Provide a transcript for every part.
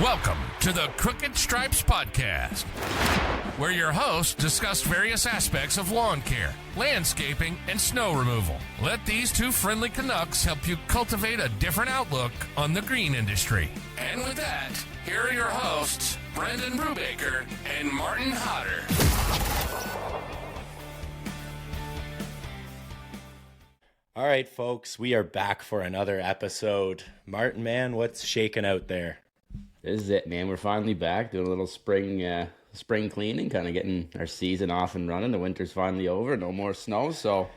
Welcome to the Crooked Stripes Podcast, where your hosts discuss various aspects of lawn care, landscaping, and snow removal. Let these two friendly Canucks help you cultivate a different outlook on the green industry. And with that, here are your hosts, Brendan Brubaker and Martin Hodder. All right, folks, we are back for another episode. Martin, man, what's shaking out there? This is it, man. We're finally back doing a little spring cleaning, kind of getting our season off and running. The winter's finally over, no more snow, so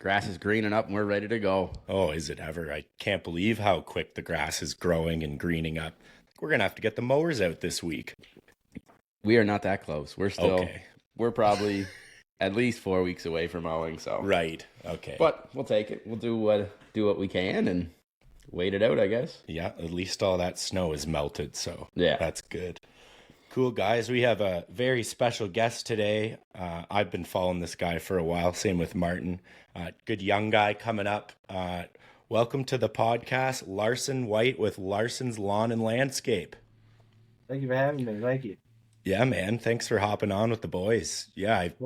grass is greening up and we're ready to go. Oh, is it ever? I can't believe how quick the grass is growing and greening up. We're going to have to get the mowers out this week. We are not that close. Okay. We're probably at least 4 weeks away from mowing, so. Right, okay. But we'll take it. We'll do what we can and wait it out, I guess. Yeah, at least all that snow is melted, so yeah, that's good. Cool, guys. We have a very special guest today. I've been following this guy for a while, same with Martin. Good young guy coming up. Welcome to the podcast, Larson White with Larson's Lawn and Landscape. Thank you for having me. Thank you. Yeah, man. Thanks for hopping on with the boys. Yeah, I've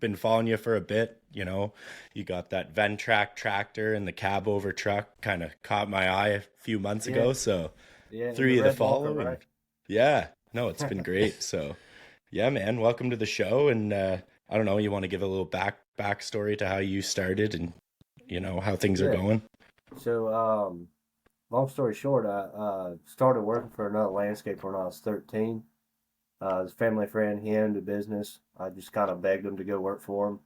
been following you for a bit. You know, you got that Ventrac tractor and the cab over truck kind of caught my eye a few months ago. So threw you the follow. Right? Yeah, no, it's been great. So yeah, man, welcome to the show. And I don't know, you want to give a little backstory to how you started and, you know, how things are going? So, long story short, I started working for another landscaper when I was 13. His family friend, he owned a business. I just kind of begged him to go work for him.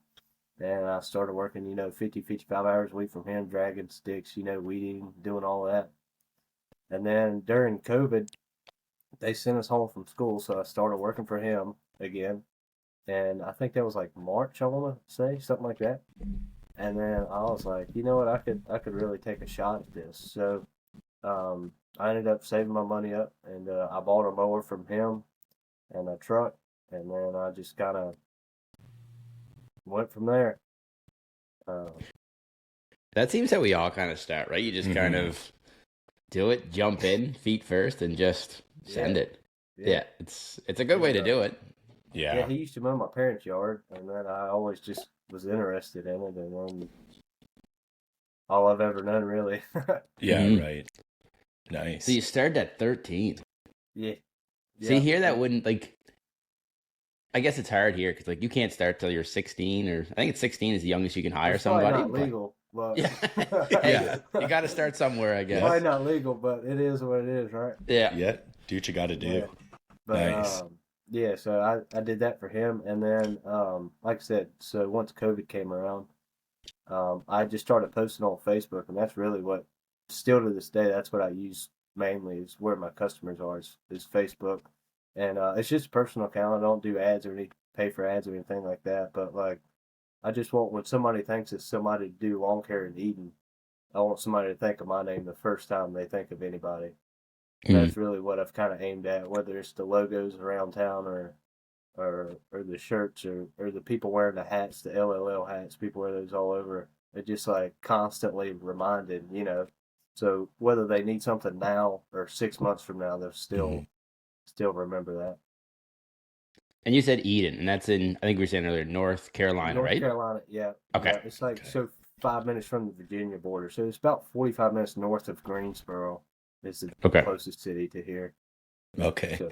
And I started working, 50, 55 hours a week from him, dragging sticks, weeding, doing all that. And then during COVID, they sent us home from school, so I started working for him again. And I think that was like March, I want to say, something like that. And then I was like, you know what, I could really take a shot at this. So I ended up saving my money up, and I bought a mower from him and a truck, and then I just kind of went from there. That seems how we all kind of start, right? You just kind of do it, jump in, feet first, and just send it. Yeah, it's a good way to do it. Yeah, he used to mow my parents' yard, and then I always just was interested in it, and then all I've ever done, really. Yeah, right. Nice. So you started at 13. Yeah. See, here that wouldn't, I guess it's hard here because you can't start till you're 16, or I think it's 16 is the youngest you can hire it's somebody. Not legal, but yeah, you got to start somewhere, I guess. Probably not legal, but it is what it is, right? Yeah. Do what you got to do. Yeah. But, nice. So I did that for him, and then like I said, so once COVID came around, I just started posting on Facebook, and that's really what, still to this day, that's what I use mainly, is where my customers are, is Facebook. And it's just a personal account. I don't do ads or need to pay for ads or anything like that. But I just want, when somebody thinks it's somebody to do lawn care in Eden, I want somebody to think of my name the first time they think of anybody. That's really what I've kind of aimed at, whether it's the logos around town or the shirts or the people wearing the hats, the LLL hats. People wear those all over. It just constantly reminded, So whether they need something now or 6 months from now, they'll still remember that. And you said Eden, and that's in, I think we were saying earlier, North Carolina, right? North Carolina, yeah. Okay. Yeah, it's so 5 minutes from the Virginia border. So it's about 45 minutes north of Greensboro. Is the closest city to here. Okay. So,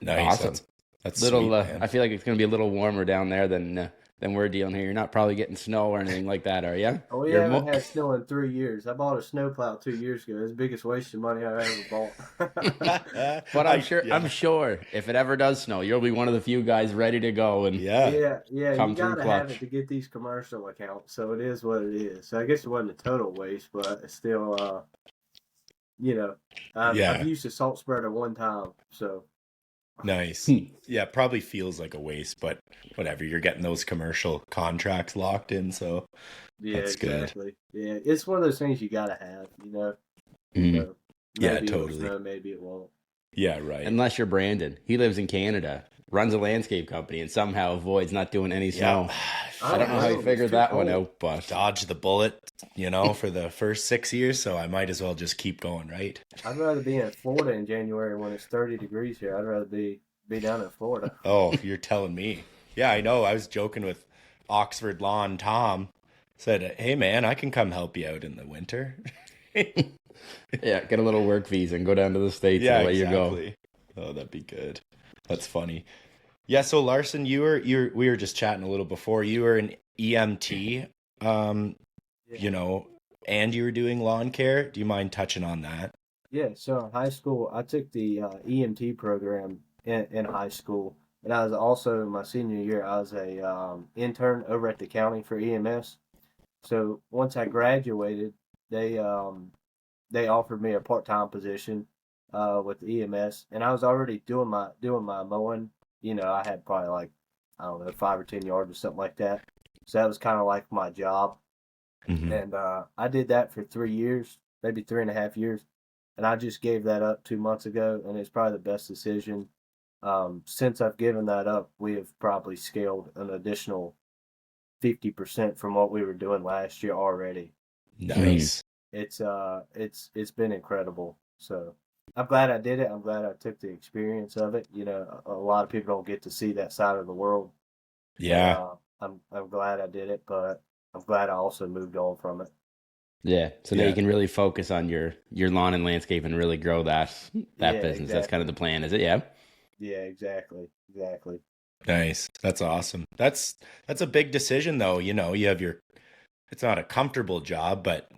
nice. Awesome. That's little. sweet, I feel like it's going to be a little warmer down there than we're dealing here. You're not probably getting snow or anything like that, are you? Oh, we haven't had snow in 3 years. I bought a snowplow 2 years ago. It's the biggest waste of money I've ever bought. But I'm sure if it ever does snow, you'll be one of the few guys ready to go and yeah. come You through gotta clutch. have it to get these commercial accounts. So it is what it is. So I guess it wasn't a total waste, but it's still, I've used a salt spreader one time. So nice. Yeah, probably feels like a waste, but whatever. You're getting those commercial contracts locked in, so that's exactly. good. Yeah, it's one of those things you gotta have, So Yeah, maybe totally. It'll snow, maybe it won't. Yeah, right. Unless you're Brandon. He lives in Canada. runs a landscape company and somehow avoids not doing any snow. Yeah. I don't know how he figured that one out, but Dodge the bullet, for the first 6 years, so I might as well just keep going, right? I'd rather be in Florida in January when it's 30 degrees here. I'd rather be down in Florida. Oh, you're telling me. Yeah, I know. I was joking with Oxford Lawn Tom. Said, hey, man, I can come help you out in the winter. yeah, get a little work visa and go down to the States Yeah, and let you go. exactly. Oh, that'd be good. That's funny. Yeah, so Larson, we were just chatting a little before. You were an EMT, and you were doing lawn care. Do you mind touching on that? Yeah, so in high school, I took the EMT program in high school, and I was also in my senior year. I was a intern over at the county for EMS. So once I graduated, they offered me a part-time position with EMS, and I was already doing my mowing. I had probably like, I don't know, 5 or 10 yards or something like that. So that was kind of like my job, Mm-hmm. and I did that for 3 years, maybe 3.5 years, and I just gave that up 2 months ago, and it's probably the best decision. Since I've given that up, we have probably scaled an additional 50% from what we were doing last year already. Nice. It's been incredible. So I'm glad I did it. I'm glad I took the experience of it. A lot of people don't get to see that side of the world. Yeah. I'm glad I did it, but I'm glad I also moved on from it. Yeah, so now Yeah. you can really focus on your lawn and landscape and really grow that Yeah, business. That's kind of the plan, is it? Yeah. Yeah, exactly. Nice. That's awesome. That's a big decision though. You have it's not a comfortable job, but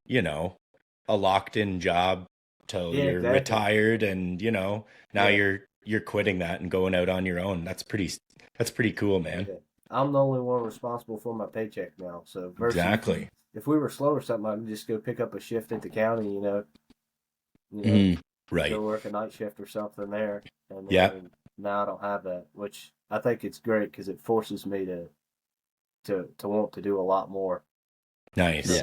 a locked in job till Yeah, you're exactly. retired, and now Yeah. you're quitting that and going out on your own. That's pretty cool, man. Yeah. I'm the only one responsible for my paycheck now. So versus Exactly. if we were slow or something, I could just go pick up a shift at the county. Mhm. Right. Go work a night shift or something there. And Yeah. then now I don't have that, which I think it's great because it forces me to want to do a lot more. Nice. Yeah.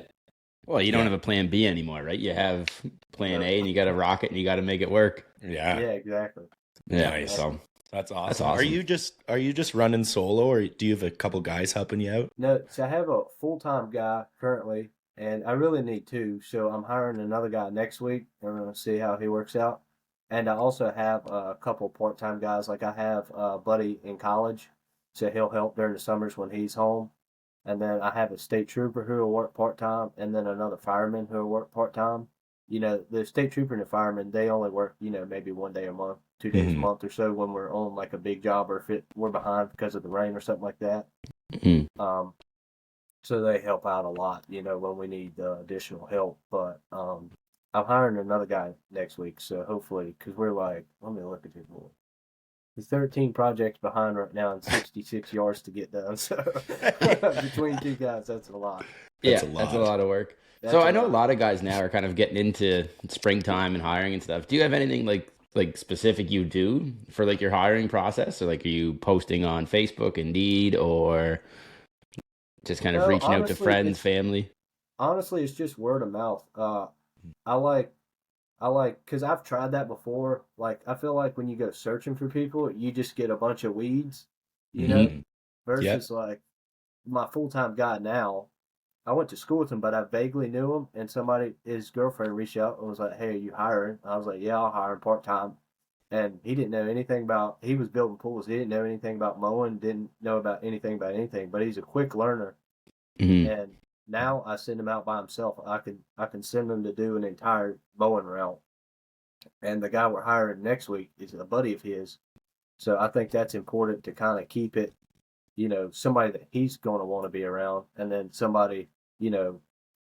Well, you don't Yeah. have a plan B anymore, right? You have plan No. A and you got to rock it and you got to make it work. Yeah. Yeah, exactly. Yeah. Nice. So That's awesome. That's awesome. Are you just running solo, or do you have a couple guys helping you out? No, so I have a full-time guy currently, and I really need two. So I'm hiring another guy next week, and we're going to see how he works out. And I also have a couple part-time guys. Like I have a buddy in college, so he'll help during the summers when he's home. And then I have a state trooper who will work part-time, and then another fireman who will work part-time. The state trooper and the fireman, they only work, maybe 1 day a month, 2 days a Mhm. month or so when we're on like a big job or if we're behind because of the rain or something like that. Mhm. So they help out a lot, when we need additional help. But I'm hiring another guy next week, so hopefully, because we're like, let me look at his board. He's 13 projects behind right now and 66 yards to get done. So between two guys, that's a lot. That's yeah, a that's a lot. lot of work. That's So a I know a lot. lot of guys now are kind of getting into springtime and hiring and stuff. Do you have anything like specific you do for like your hiring process? Or like are you posting on Facebook, Indeed, or just kind of No, reaching out to honestly, friends, family? it's just word of mouth. I like, because I've tried that before. Like, I feel like when you go searching for people, you just get a bunch of weeds, Mhm. versus like my full-time guy now. I went to school with him, but I vaguely knew him, and his girlfriend reached out and was like, "Hey, are you hiring?" I was like, "Yeah, I'll hire him part-time." And he didn't know anything he was building pools. He didn't know anything about mowing, didn't know about anything, but he's a quick learner. Mhm. And now I send him out by himself. I can send him to do an entire mowing route. And the guy we're hiring next week is a buddy of his. So I think that's important to kind of keep it, somebody that he's going to want to be around, and then somebody,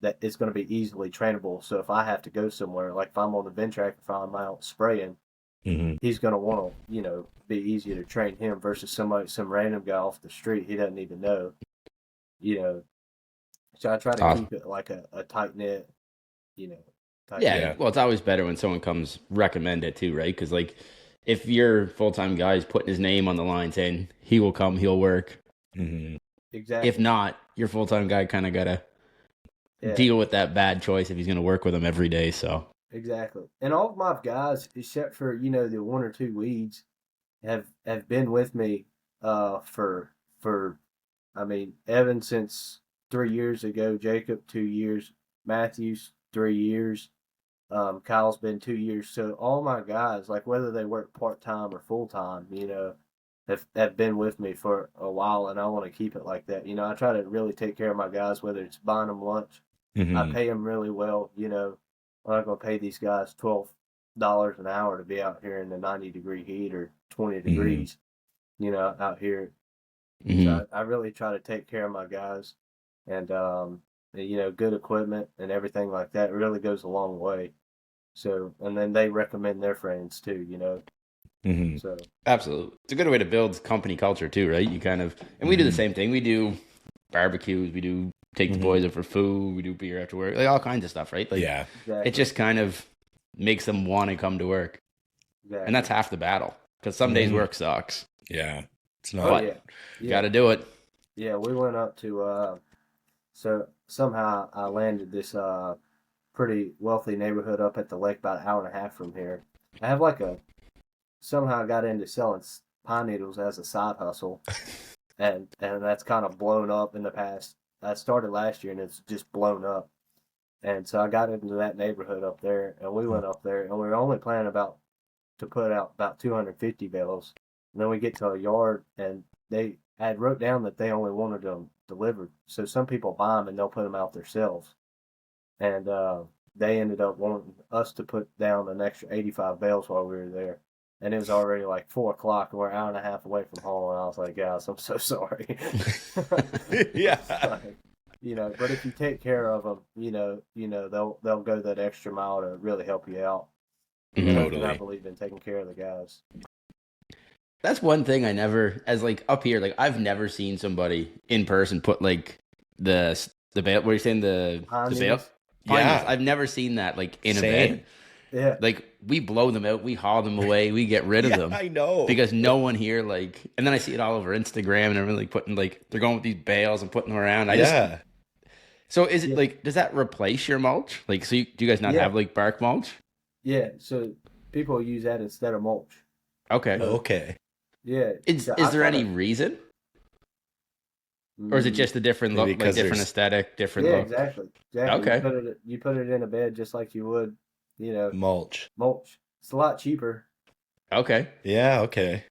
that is going to be easily trainable. So if I have to go somewhere, like if I'm on the Ventrac, if I'm out spraying, Mhm. he's going to want to, be easier to train him versus some random guy off the street he doesn't even know, you know. So I try to Awesome. keep it like a tight knit, you know. Tight Yeah, Yeah. well, it's always better when someone comes recommend it too, right? Because like, if your full time guy is putting his name on the line saying he will come, he'll work. Mhm. Exactly. If not, your full time guy kind of gotta Yeah. deal with that bad choice if he's gonna work with him every day. So Exactly. And all of my guys, except for, the one or two weeds, have been with me for I mean, Evan since 3 years ago, Jacob 2 years, Matthews 3 years, Kyle's been 2 years. So all my guys, like whether they work part time or full time, have been with me for a while, and I want to keep it like that. I try to really take care of my guys, whether it's buying them lunch. I pay them really well. I'm not going to pay these guys $12 an hour to be out here in the 90-degree heat or 20 degrees, out here. So I really try to take care of my guys, and good equipment and everything like that really goes a long way. So, and then they recommend their friends too. So absolutely, it's a good way to build company culture too, right? You kind of, and we do the same thing. We do barbecues, we do take the boys out for food, we do beer after work, like all kinds of stuff, right? Like, exactly. it just kind of makes them want to come to work, and that's half the battle. Because some days work sucks. Yeah, it's not. But you got to do it. Yeah, we went up to. So somehow I landed this pretty wealthy neighborhood up at the lake, about an hour and a half from here. I have somehow I got into selling pine needles as a side hustle, and that's kind of blown up in the past. I started last year and it's just blown up, and so I got into that neighborhood up there, and we went up there, and we were only planning to put out about 250 bales, and then we get to a yard, and they had wrote down that they only wanted them delivered, so some people buy them and they'll put them out themselves, and they ended up wanting us to put down an extra 85 bales while we were there. And it was already like 4:00, and we're an hour and a half away from home. And I was like, guys, I'm so sorry. Yeah. But if you take care of them, they'll go that extra mile to really help you out. Totally. And I believe in taking care of the guys. That's one thing I never, as like up here, like I've never seen somebody in person put like the bale. What are you saying? The bale? Yeah. I've never seen that like in a Same. bed. Yeah. Like we blow them out, we haul them away, we get rid of them. I know. Because no one here and then I see it all over Instagram and everyone like putting they're going with these bales and putting them around. So is it like, does that replace your mulch? Like, so do you guys not have like bark mulch? Yeah. So people use that instead of mulch. Okay. Yeah. Is there any reason? Or is it just a different look, like different aesthetic, different look? Exactly. Okay. You put it in a bed just like you would, mulch. It's a lot cheaper. Okay. Yeah. Okay.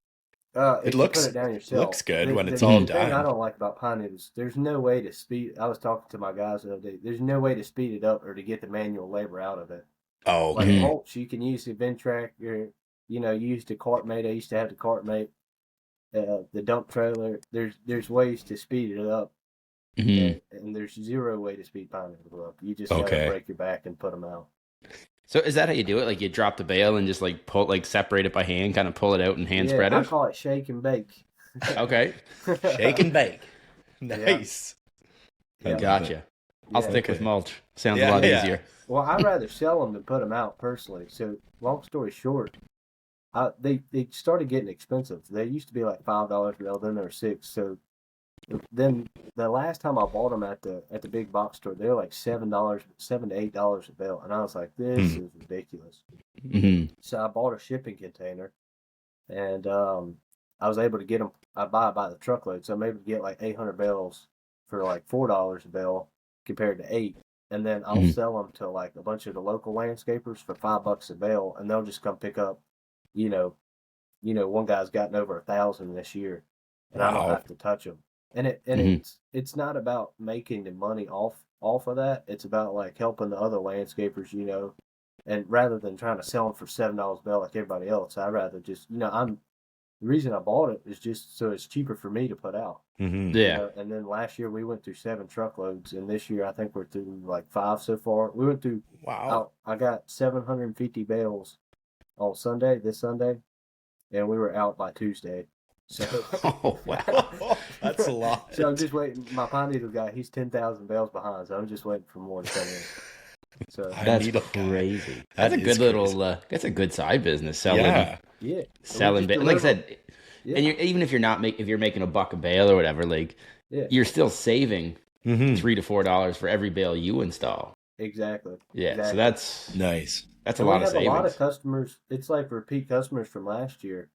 It looks put it down yourself. Looks good when it's all done. The thing I done. don't like about pine needles, there's no way to speed. I was talking to my guys the other day. There's no way to speed it up or to get the manual labor out of it. Oh, Like mulch, you can use the Ventrac. You use the cart mate. I used to have the cart mate. The dump trailer. There's ways to speed it up, and there's zero way to speed pine needles up. You just gotta break your back and put them out. So is that how you do it? Like you drop the bale and just like pull, like separate it by hand, kind of pull it out and hand spread it? I call it shake and bake. Okay. Shake and bake. Nice. Yeah. Gotcha. I'll stick with mulch. Sounds a lot easier. Well, I'd rather sell them than put them out personally. So long story short, they started getting expensive. They used to be like $5 a bale, then they were $6. So then the last time I bought them at the big box store, they were like $7 to $8 a bale, and I was like, this is ridiculous. So I bought a shipping container, and I was able to get them. I buy it by the truckload, so I'm able to get like 800 bales for like $4 a bale compared to $8. And then I'll sell them to like a bunch of the local landscapers for $5 a bale, and they'll just come pick up. One guy's gotten over 1,000 this year, and I don't have to touch them. And it's not about making the money off of that. It's about like helping the other landscapers, and rather than trying to sell them for $7 a bale like everybody else, I'd rather just, the reason I bought it is just so it's cheaper for me to put out. Yeah. And then last year we went through 7 truckloads, and this year I think we're through like 5 so far. We went through. Wow. I got 750 bales on this Sunday, and we were out by Tuesday. So, oh, wow. That's a lot. So I'm just waiting. My pine needle guy, he's 10,000 bales behind, so I'm just waiting for more to come in. So that's crazy. That's a good little. That's a good side business selling. Yeah. Selling, and like I said, and even if you're not if you're making $1 a bale or whatever, like you're still saving $3 to $4 for every bale you install. Exactly. Yeah. Exactly. So that's nice. That's a lot of savings. A lot of customers. It's like repeat customers from last year.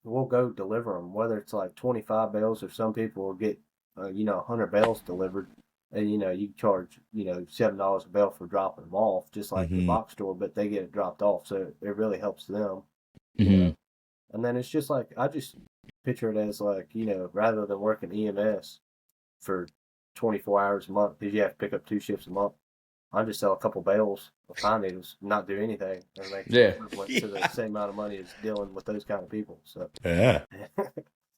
we'll go deliver them, whether it's like 25 bales or some people will get, 100 bales delivered. And, you charge, $7 a bale for dropping them off, just like the Mm-hmm. box store, but they get it dropped off. So it really helps them, you Hmm. know. And then it's just like, I just picture it as like, rather than working EMS for 24 hours a month, because you have to pick up 2 shifts a month, I just sell a couple bales of pine needles, not do anything, and make the Yeah. equivalent to the same amount of money as dealing with those kind of people. So, Yeah.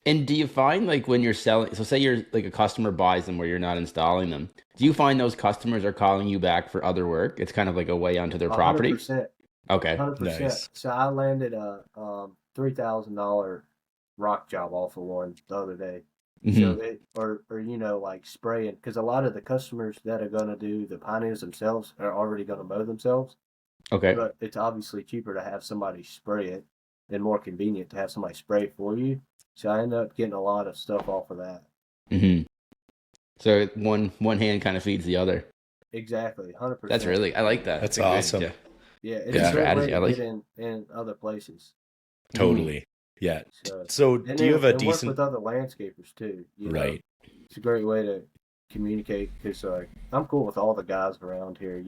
And do you find like when you're selling, so say you're like a customer buys them where you're not installing them, do you find those customers are calling you back for other work? It's kind of like a way onto their property? 100%. Okay. 100%. Nice. So I landed a $3,000 rock job off of one the other day. Hmm. So like spraying, because a lot of the customers that are going to do the pine needles themselves are already going to mow themselves. Okay. But it's obviously cheaper to have somebody spray it and more convenient to have somebody spray it for you. So I ended up getting a lot of stuff off of that. Hmm. So one hand kind of feeds the other. Exactly, 100%. That's really, I like that. That's a good, awesome. Yeah, it's good a great way strategy. I to like get in other places. Totally. Yeah. So, So and do you have a and work decent with other landscapers too. right? It's a great way to communicate because I'm cool with all the guys around here.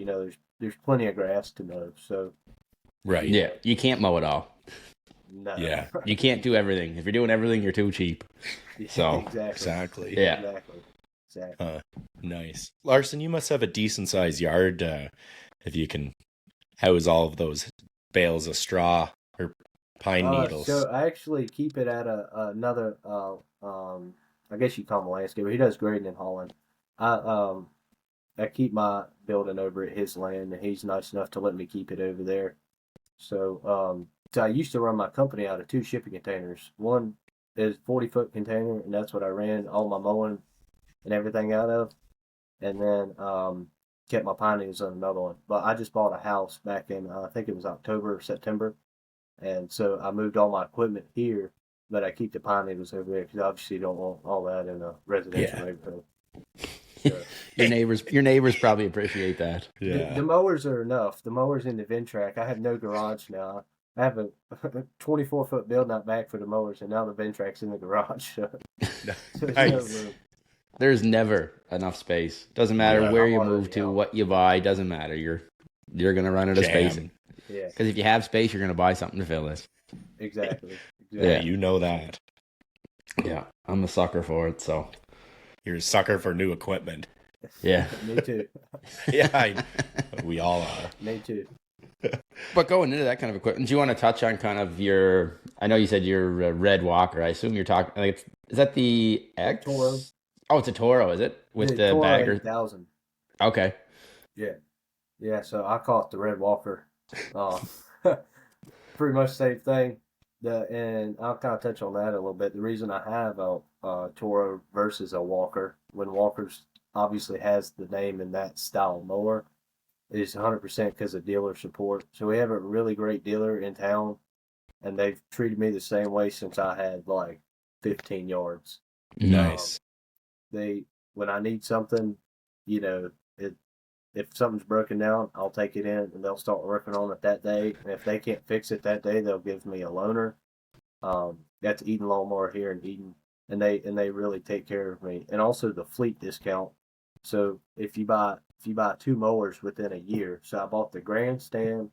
There's plenty of grass to mow. So Right. Yeah, you can't mow it all. no. Yeah. You can't do everything. If you're doing everything, you're too cheap. So, Exactly. yeah. Exactly. Nice. Larson, you must have a decent sized yard if you can house all of those bales of straw or pine needles. So I actually keep it at another. I guess you call him a landscaper. He does grading in Holland. I keep my building over at his land, and he's nice enough to let me keep it over there. So I used to run my company out of 2 shipping containers. One is 40-foot container, and that's what I ran all my mowing and everything out of. And then kept my pine needles on another one. But I just bought a house back in I think it was October or September, and so I moved all my equipment here. But I keep the pine needles over there because obviously you don't want all that in a residential neighborhood. So, Your neighbors probably appreciate that. Yeah. the mowers are enough. The mowers in the Ventrac. I have no garage now. I have a 24-foot building out back for the mowers, and now the Ventrac's in the garage. So there's no Nice. room. There's never enough space. Doesn't matter Yeah, where I'm you already move to, out. what you buy, doesn't matter. You're gonna run out of space. Jam. Yeah, Because if you have space, you're gonna buy something to fill it. exactly. Yeah, you know that. Yeah, I'm a sucker for it. So You're a sucker for new equipment. yeah. Me too. Yeah, we all are. Me too. But going into that kind of equipment, do you want to touch on kind of your? I know you said you're a red walker. I assume you're talking. Like, is that the X? Toro. Oh, it's a Toro, is it? With the Toro bagger. 8000. Okay. Yeah. So I call it the Red Walker. Pretty much the same thing. And I'll kind of touch on that a little bit. The reason I have a Toro versus a Walker, when Walker's obviously has the name in that style mower, is 100% because of dealer support. So we have a really great dealer in town, and they've treated me the same way since I had like 15 yards. Nice. When I need something, if something's broken down, I'll take it in and they'll start working on it that day. And if they can't fix it that day, they'll give me a loaner. That's Eden Lawnmower here in Eden, and they really take care of me. And also the fleet discount. So if you buy 2 mowers within a year, so I bought the grandstand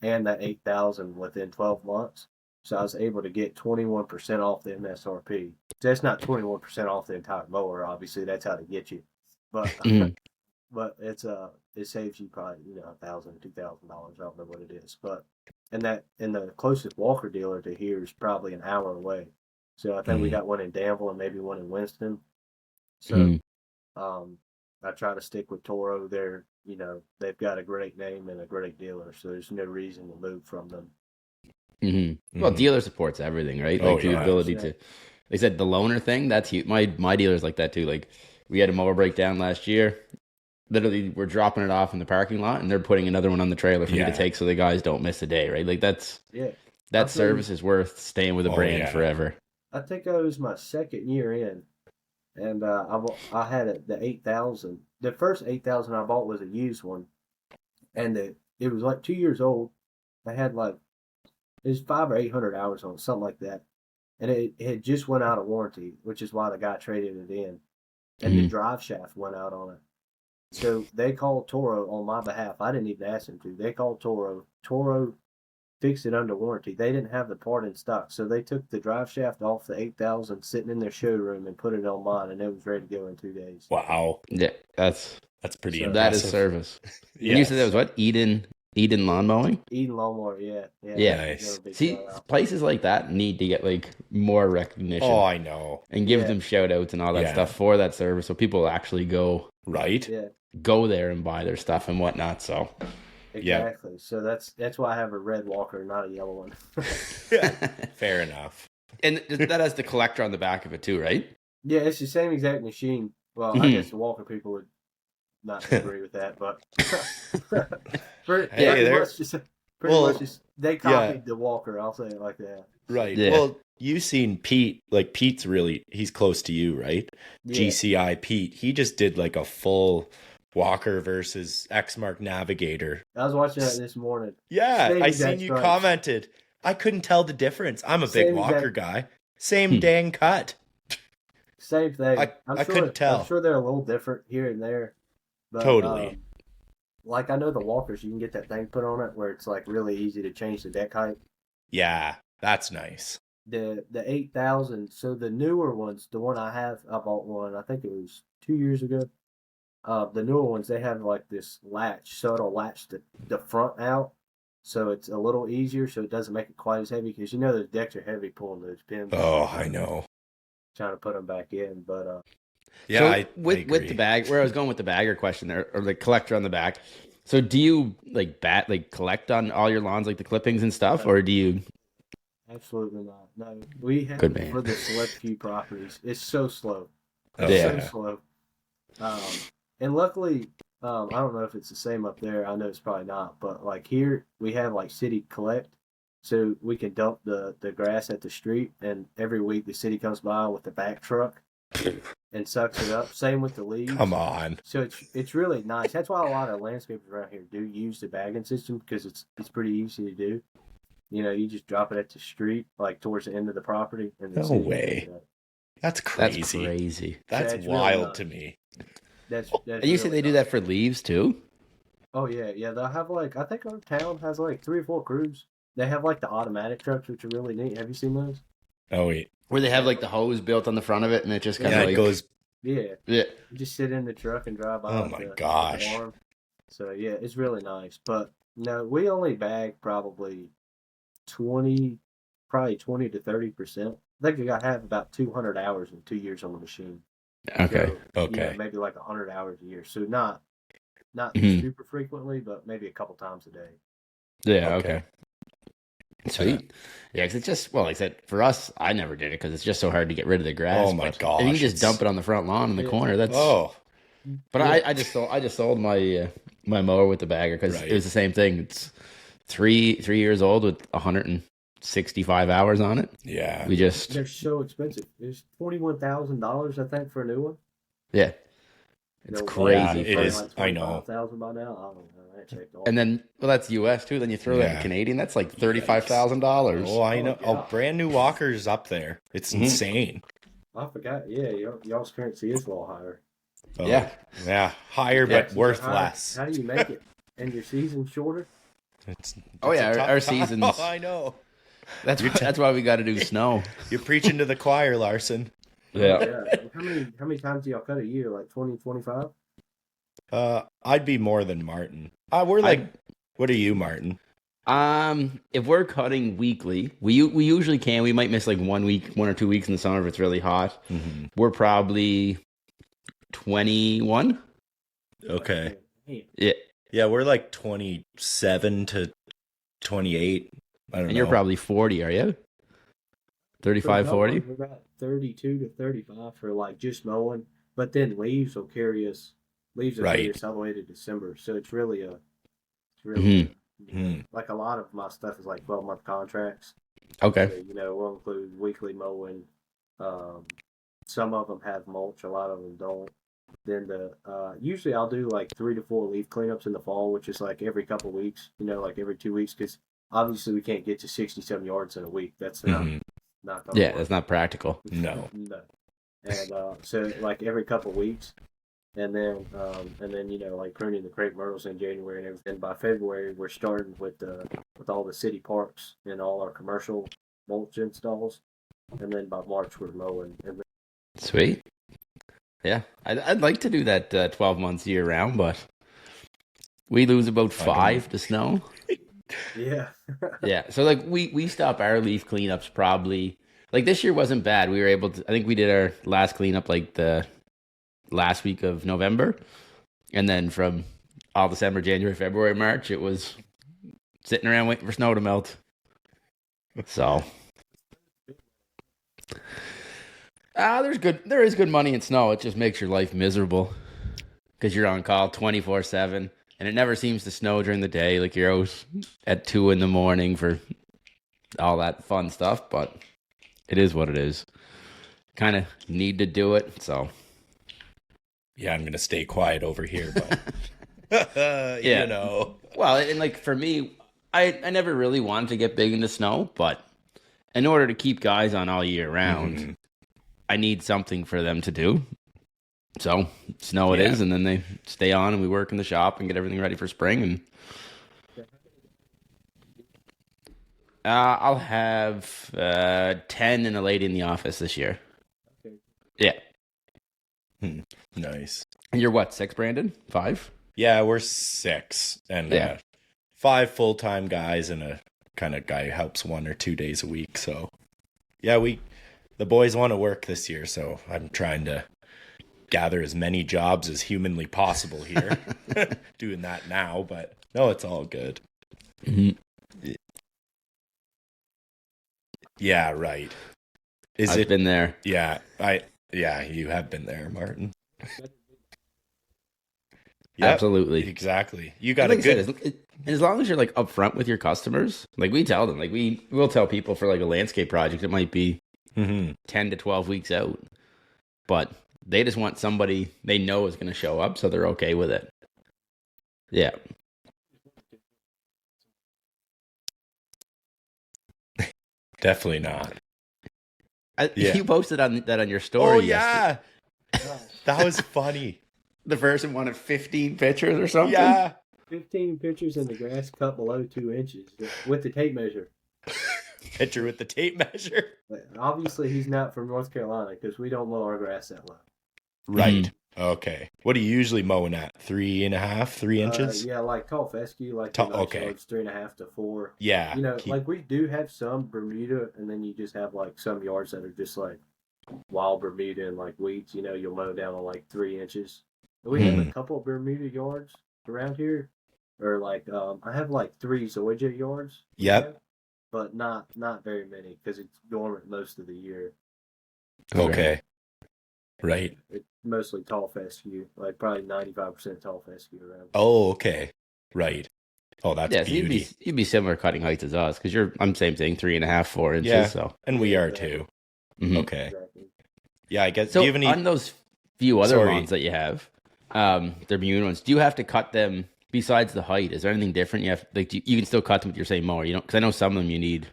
and that 8,000 within 12 months. So I was able to get 21% off the MSRP. So that's not 21% off the entire mower. Obviously, that's how to get you, but but it saves you probably $1,000, $2,000. I don't know what it is, but and the closest Walker dealer to here is probably an hour away. So I think we got one in Danville and maybe one in Winston. So I try to stick with Toro. They've got a great name and a great dealer, so there's no reason to move from them. Well, dealer supports everything, right? Like the ability to. They said the loaner thing. That's huge. My dealer's like that too. Like we had a mower breakdown last year. Literally, we're dropping it off in the parking lot, and they're putting another one on the trailer for me to take, so the guys don't miss a day, right? Like that service is worth staying with a brand forever. I think it was my second year in, and I had the 8,000. The first 8,000 I bought was a used one, and it was like 2 years old. I had it was 500 or 800 hours on it, something like that. and it had just went out of warranty, which is why the guy traded it in, and the drive shaft went out on it. So they called Toro on my behalf. I didn't even ask them to. They called Toro. Toro fixed it under warranty. They didn't have the part in stock, so they took the drive shaft off the 8000 sitting in their showroom and put it on mine, and it was ready to go in 2 days. Wow. Yeah, that's pretty that impressive. is service. Yes. And you said that was what? Eden lawn mowing? Eden Lawnmower, yeah. Nice. See, places like that need to get like more recognition. Oh, I know. And give them shout outs and all that stuff for that service, so people will actually go go there and buy their stuff and whatnot. So exactly. So that's why I have a red walker, not a yellow one. Fair enough. And that has the collector on the back of it too, right? Yeah, it's the same exact machine. Well, I guess the walker people would not agree with that, but pretty much just they copied the walker. I'll say it like that. Right. Yeah. Well, you've seen Pete. Like Pete's he's close to you, right? Yeah. GCI Pete. He just did like a full Walker versus Exmark Navigator. I was watching that this morning. Yeah, Same I exact seen you stripes. commented. I couldn't tell the difference. I'm a big Same Walker exact- guy. Same dang cut. Same thing. I couldn't tell. I'm sure they're a little different here and there. But, Totally. like I know the walkers, you can get that thing put on it where it's like really easy to change the deck height. Yeah, that's nice. The 8000. So the newer ones, the one I bought one. I think it was 2 years ago. The newer ones, they have like this latch, so it'll latch the front out, so it's a little easier, so it doesn't make it quite as heavy, because you know those decks are heavy pulling those pins. Oh, I know. Trying to put them back in, but Yeah, so I with agree. the bag, where I was going with the bagger question there, or the collector on the back. So do you like collect on all your lawns, like the clippings and stuff, or do you? absolutely not. No, we have Good man. for the select few properties. It's so slow. Oh, Yeah. So slow. And luckily, I don't know if it's the same up there. I know it's probably not, but like here we have like city collect, so we can dump the grass at the street, and every week the city comes by with the back truck and sucks it up. Same with the leaves. Come on. So it's really nice. That's why a lot of landscapers around here do use the bagging system, because it's pretty easy to do. You know, you just drop it at the street, like towards the end of the property. And the No city way. picks it up. That's crazy. That's crazy. That's Yeah, it's really wild nice. to me. That's And you said really they do nice. that for leaves too? Oh yeah. They'll have like, I think our town has like 3 or 4 crews. They have like the automatic trucks, which are really neat. Have you seen those? Oh, wait. Where they have like the hose built on the front of it, and it just kind Yeah, of it like goes. Yeah. yeah. You just sit in the truck and drive by. Oh with my the gosh. arm. So yeah, it's really nice. But no, we only bag probably 20 to 30%. I think I have about 200 hours in 2 years on the machine. Okay. So, Okay. maybe like 100 hours a year. So not Mhm. super frequently, but maybe a couple times a day. Yeah. Okay. Okay. Sweet. Yeah, because it's just, well, like I said, for us, I never did it because it's just so hard to get rid of the grass. Oh my but gosh, if you can just it's- dump it on the front lawn in the Yeah. corner. That's. Oh, But I just sold my my mower with the bagger because Right. it was the same thing. It's three years old with 165 hours on it. yeah. We just They're so expensive. It's $21,000, I think, for a new one. yeah, it's No, crazy. Yeah, it for- is. I know. 25,000 by now. I don't know. I ain't checked all. And then well, that's U.S. too. Then you throw that Yeah. in Canadian. That's like $35,000. Oh, I know. yeah. Oh, brand new Walker's up there. It's Mhm. insane. I forgot. Yeah, y'all's currency is a little higher. Oh, Yeah. Yeah. Higher, Yeah. but worth How- less. How do you make it? And your season shorter? Oh, it's yeah, a tough our time. seasons- Oh, I know. That's why we got to do snow. You're preaching to the choir, Larson. Yeah. How many times do y'all cut a year? Like 20, 25? I'd be more than Martin. We're like, what are you, Martin? If we're cutting weekly, we usually can. We might miss like 1 week, 1 or 2 weeks in the summer if it's really hot. Mm-hmm. We're probably 21. Okay. Man. Yeah, Yeah, we're like 27 to 28. I don't and know. you're probably 40, are you? 35, 40. We're about 32 to 35 for like just mowing, but then leaves will carry us. Leaves will carry Right. us all the way to December. So it's really Mhm. like a lot of my stuff is like 12-month contracts. Okay. So, we'll include weekly mowing. Some of them have mulch, a lot of them don't. Then usually I'll do like 3 to 4 leaf cleanups in the fall, which is like every couple weeks, like every 2 weeks, because obviously we can't get to 67 yards in a week. That's not Mhm. Not gonna Yeah, work. that's not practical. No. No. And so like every couple of weeks, and then like pruning the crepe myrtles in January and everything. By February, we're starting with all the city parks and all our commercial mulch installs, and then by March we're mowing. And Sweet. Yeah, I'd like to do that 12 months year round, but we lose about 5 to snow. yeah, Yeah, so like we stop our leaf cleanups probably like this year wasn't bad. We were able to. I think we did our last cleanup like the last week of November, and then from all December, January, February, March, it was sitting around waiting for snow to melt. So, there is good money in snow. It just makes your life miserable because you're on call 24/7, and it never seems to snow during the day. Like you're out at 2 a.m. for all that fun stuff, but it is what it is. Kind of need to do it, so. Yeah, I'm gonna stay quiet over here, but Yeah. you know. Well, and like for me, I never really wanted to get big into snow, but in order to keep guys on all year round, I need something for them to do. So snow it is, and then they stay on, and we work in the shop and get everything ready for spring. And I'll have 10 and a lady in the office this year. Okay. Yeah. Nice. And you're what, 6, Brandon? 5? Yeah, we're 6, and 5 full-time guys, and a kind of guy who helps 1 or 2 days a week. So, yeah, the boys want to work this year, so I'm trying to gather as many jobs as humanly possible here. Doing that now, but no, it's all good. Mm-hmm. Yeah, right. I've been there. Yeah, you have been there, Martin. Yep, absolutely, exactly. You got like a good. And as long as you're like upfront with your customers, like we tell them, like we'll tell people for like a landscape project, it might be 10 to 12 weeks out, but they just want somebody they know is going to show up, so they're okay with it. Yeah. Definitely not. You posted that on your story. Oh yeah, that was funny. The person wanted 15 pictures or something. Yeah, 15 pictures in the grass cut below 2 inches with the tape measure. Picture with the tape measure. But obviously, he's not from North Carolina because we don't mow our grass that low. Right. Okay. What are you usually mowing at? 3.5, 3 inches? Yeah, like tall fescue, like okay. It's 3.5 to 4. Yeah. Like we do have some Bermuda, and then you just have like some yards that are just like wild Bermuda and like weeds. You'll mow down on like 3 inches. We have a couple of Bermuda yards around here, or like I have like 3 zoysia yards. Yep. But not very many because it's dormant most of the year. Okay. Right. It's mostly tall fescue, like probably 95% tall fescue around. Oh, okay. Right. Oh, that's beauty. So you'd be similar cutting heights as us because I'm same thing, 3.5, 4 inches. Yeah, so and we are too. Mm-hmm. Okay. Exactly. Yeah, I guess. So do you have any... on those few other lawns that you have, they're Bermuda ones. Do you have to cut them besides the height? Is there anything different? You have you can still cut them with your same mower. You don't, because I know some of them you need.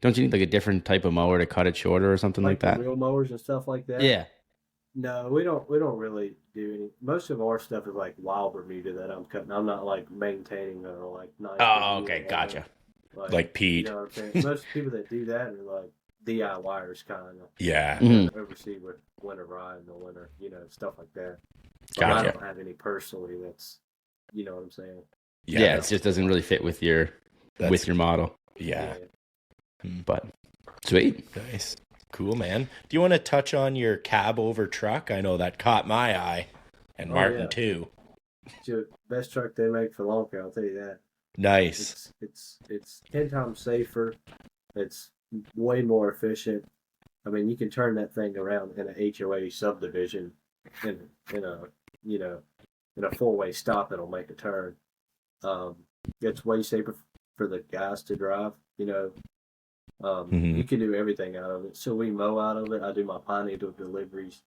Don't you need like a different type of mower to cut it shorter or something like that? Real mowers and stuff like that. Yeah. No, we don't really do any. Most of our stuff is like wild Bermuda that I'm cutting. I'm not like maintaining or like nice. Oh, okay, gotcha. Like Pete. You know what I'm saying? Most people that do that are like DIYers, kind of. Yeah. Oversee with winter ride in the winter, stuff like that. But Gotcha. I don't have any personally. That's, you know what I'm saying? Yeah, it just doesn't really fit with your model. Yeah. But sweet. Nice. Cool, man. Do you want to touch on your cab over truck? I know that caught my eye, and Martin too. It's the best truck they make for lawn care, I'll tell you that. Nice. It's 10 times safer. It's way more efficient. I mean, you can turn that thing around in a HOA subdivision in a 4-way stop. It'll make a turn. It's way safer for the guys to drive. You can do everything out of it. So we mow out of it. I do my pine needle deliveries.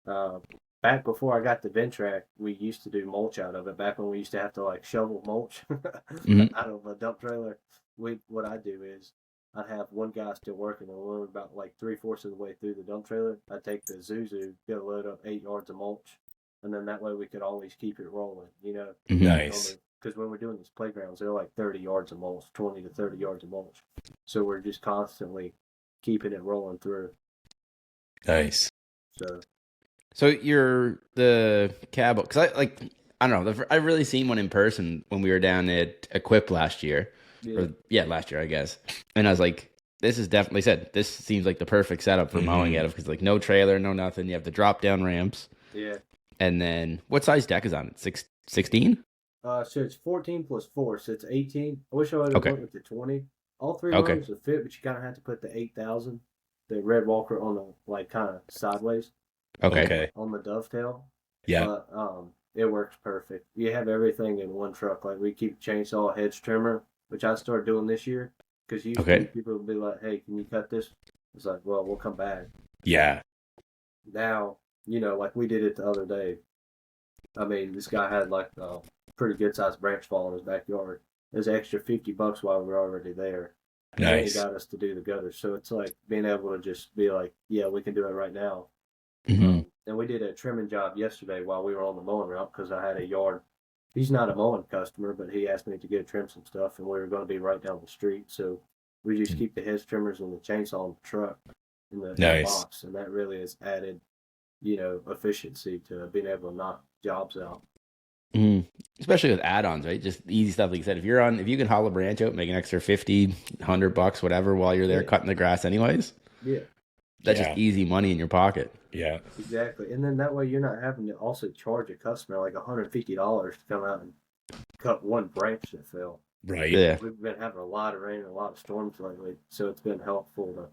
Back before I got the Ventrac, we used to do mulch out of it. Back when we used to have to like shovel mulch out of a dump trailer. What I do is I'd have one guy still working, and when we were about like 3/4 of the way through the dump trailer, I'd take the Zuzu, get a load up 8 yards of mulch, and then that way we could always keep it rolling, you know. Nice. Because when we're doing these playgrounds, they're like 30 yards of mulch, 20 to 30 yards of mulch. So we're just constantly keeping it rolling through. Nice. So you're the cab, because I don't know, I've really seen one in person when we were down at Equip last year. Last year, I guess. And I was like, this is definitely this seems like the perfect setup for mowing out of, because like no trailer, no nothing. You have the drop down ramps. Yeah. And then what size deck is on it? 16? So it's 14 plus 4, so it's 18. I wish I would have went with the 20. All 3 rows would fit, but you kind of have to put the 8,000, the Red Walker, on the like kind of sideways. Okay. On the dovetail. Yeah. But it works perfect. You have everything in one truck. Like we keep chainsaw, hedge trimmer, which I started doing this year, because usually people will be like, "Hey, can you cut this?" It's like, "Well, we'll come back." Yeah. Now, like we did it the other day. I mean, this guy had like a pretty good sized branch fall in his backyard. There's an extra $50 while we were already there. Nice. And he got us to do the gutters. So it's like being able to just be like, yeah, we can do it right now. Mm-hmm. And we did a trimming job yesterday while we were on the mowing route, because I had a yard. He's not a mowing customer, but he asked me to go trim some stuff, and we were going to be right down the street. So we just keep the hedge trimmers and the chainsaw in the truck in the box, and that really has added, efficiency to being able to knock jobs out. Mm-hmm. Especially with add-ons, right? Just easy stuff, like you said. If you can haul a branch out, make an extra $50, $100, whatever, while you're there cutting the grass, anyways. Yeah, that's just easy money in your pocket. Yeah, exactly. And then that way you're not having to also charge a customer like $150 to come out and cut one branch that fell. Right. Yeah. We've been having a lot of rain and a lot of storms lately, so it's been helpful to,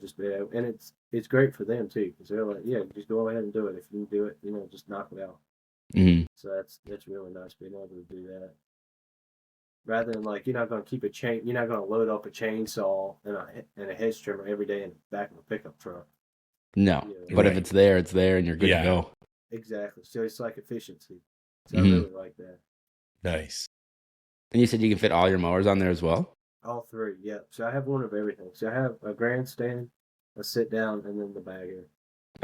just be able, and it's great for them too, because they're like, yeah, just go ahead and do it. If you can do it, just knock it out. Mm-hmm. So that's really nice being able to do that. Rather than like, you're not going to you're not going to load up a chainsaw and a hedge trimmer every day in the back of a pickup truck. No, but if it's there, and you're good to go. Exactly. So it's like efficiency. So I really like that. Nice. And you said you can fit all your mowers on there as well? All 3, yeah. So I have one of everything. So I have a grandstand, a sit down, and then the bagger.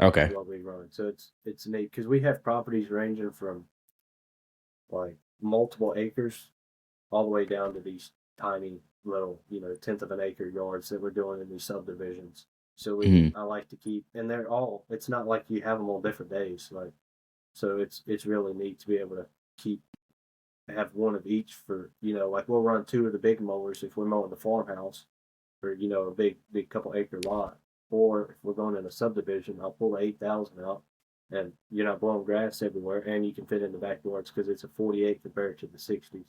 Okay. What we run. So it's neat, because we have properties ranging from like multiple acres all the way down to these tiny little, 1/10 of an acre yards that we're doing in these subdivisions. So I like to keep, and it's not like you have them on different days. Like, so it's really neat to be able to have one of each for, like we'll run 2 of the big mowers if we're mowing the farmhouse for, a big couple acre lot. Or if we're going in a subdivision, I'll pull the 8,000 out, and you're not blowing grass everywhere, and you can fit in the backyards because it's a 48 compared to the 60s.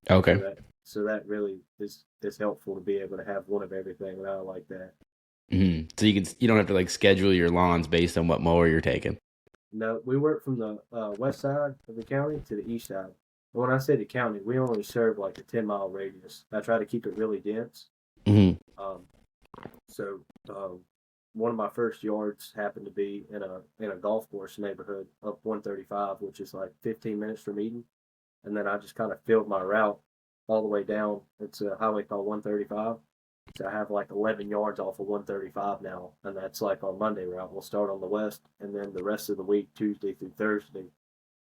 Okay. So that really is helpful to be able to have one of everything, and I like that. Mm-hmm. So you don't have to like schedule your lawns based on what mower you're taking. No, we work from the west side of the county to the east side. And when I say the county, we only serve like a 10-mile radius. I try to keep it really dense. Mm-hmm. So one of my first yards happened to be in a golf course neighborhood up 135, which is like 15 minutes from Eden. And then I just kind of filled my route all the way down. It's a highway called 135. So I have like 11 yards off of 135 now, and that's like our Monday route. We'll start on the west, and then the rest of the week, Tuesday through Thursday,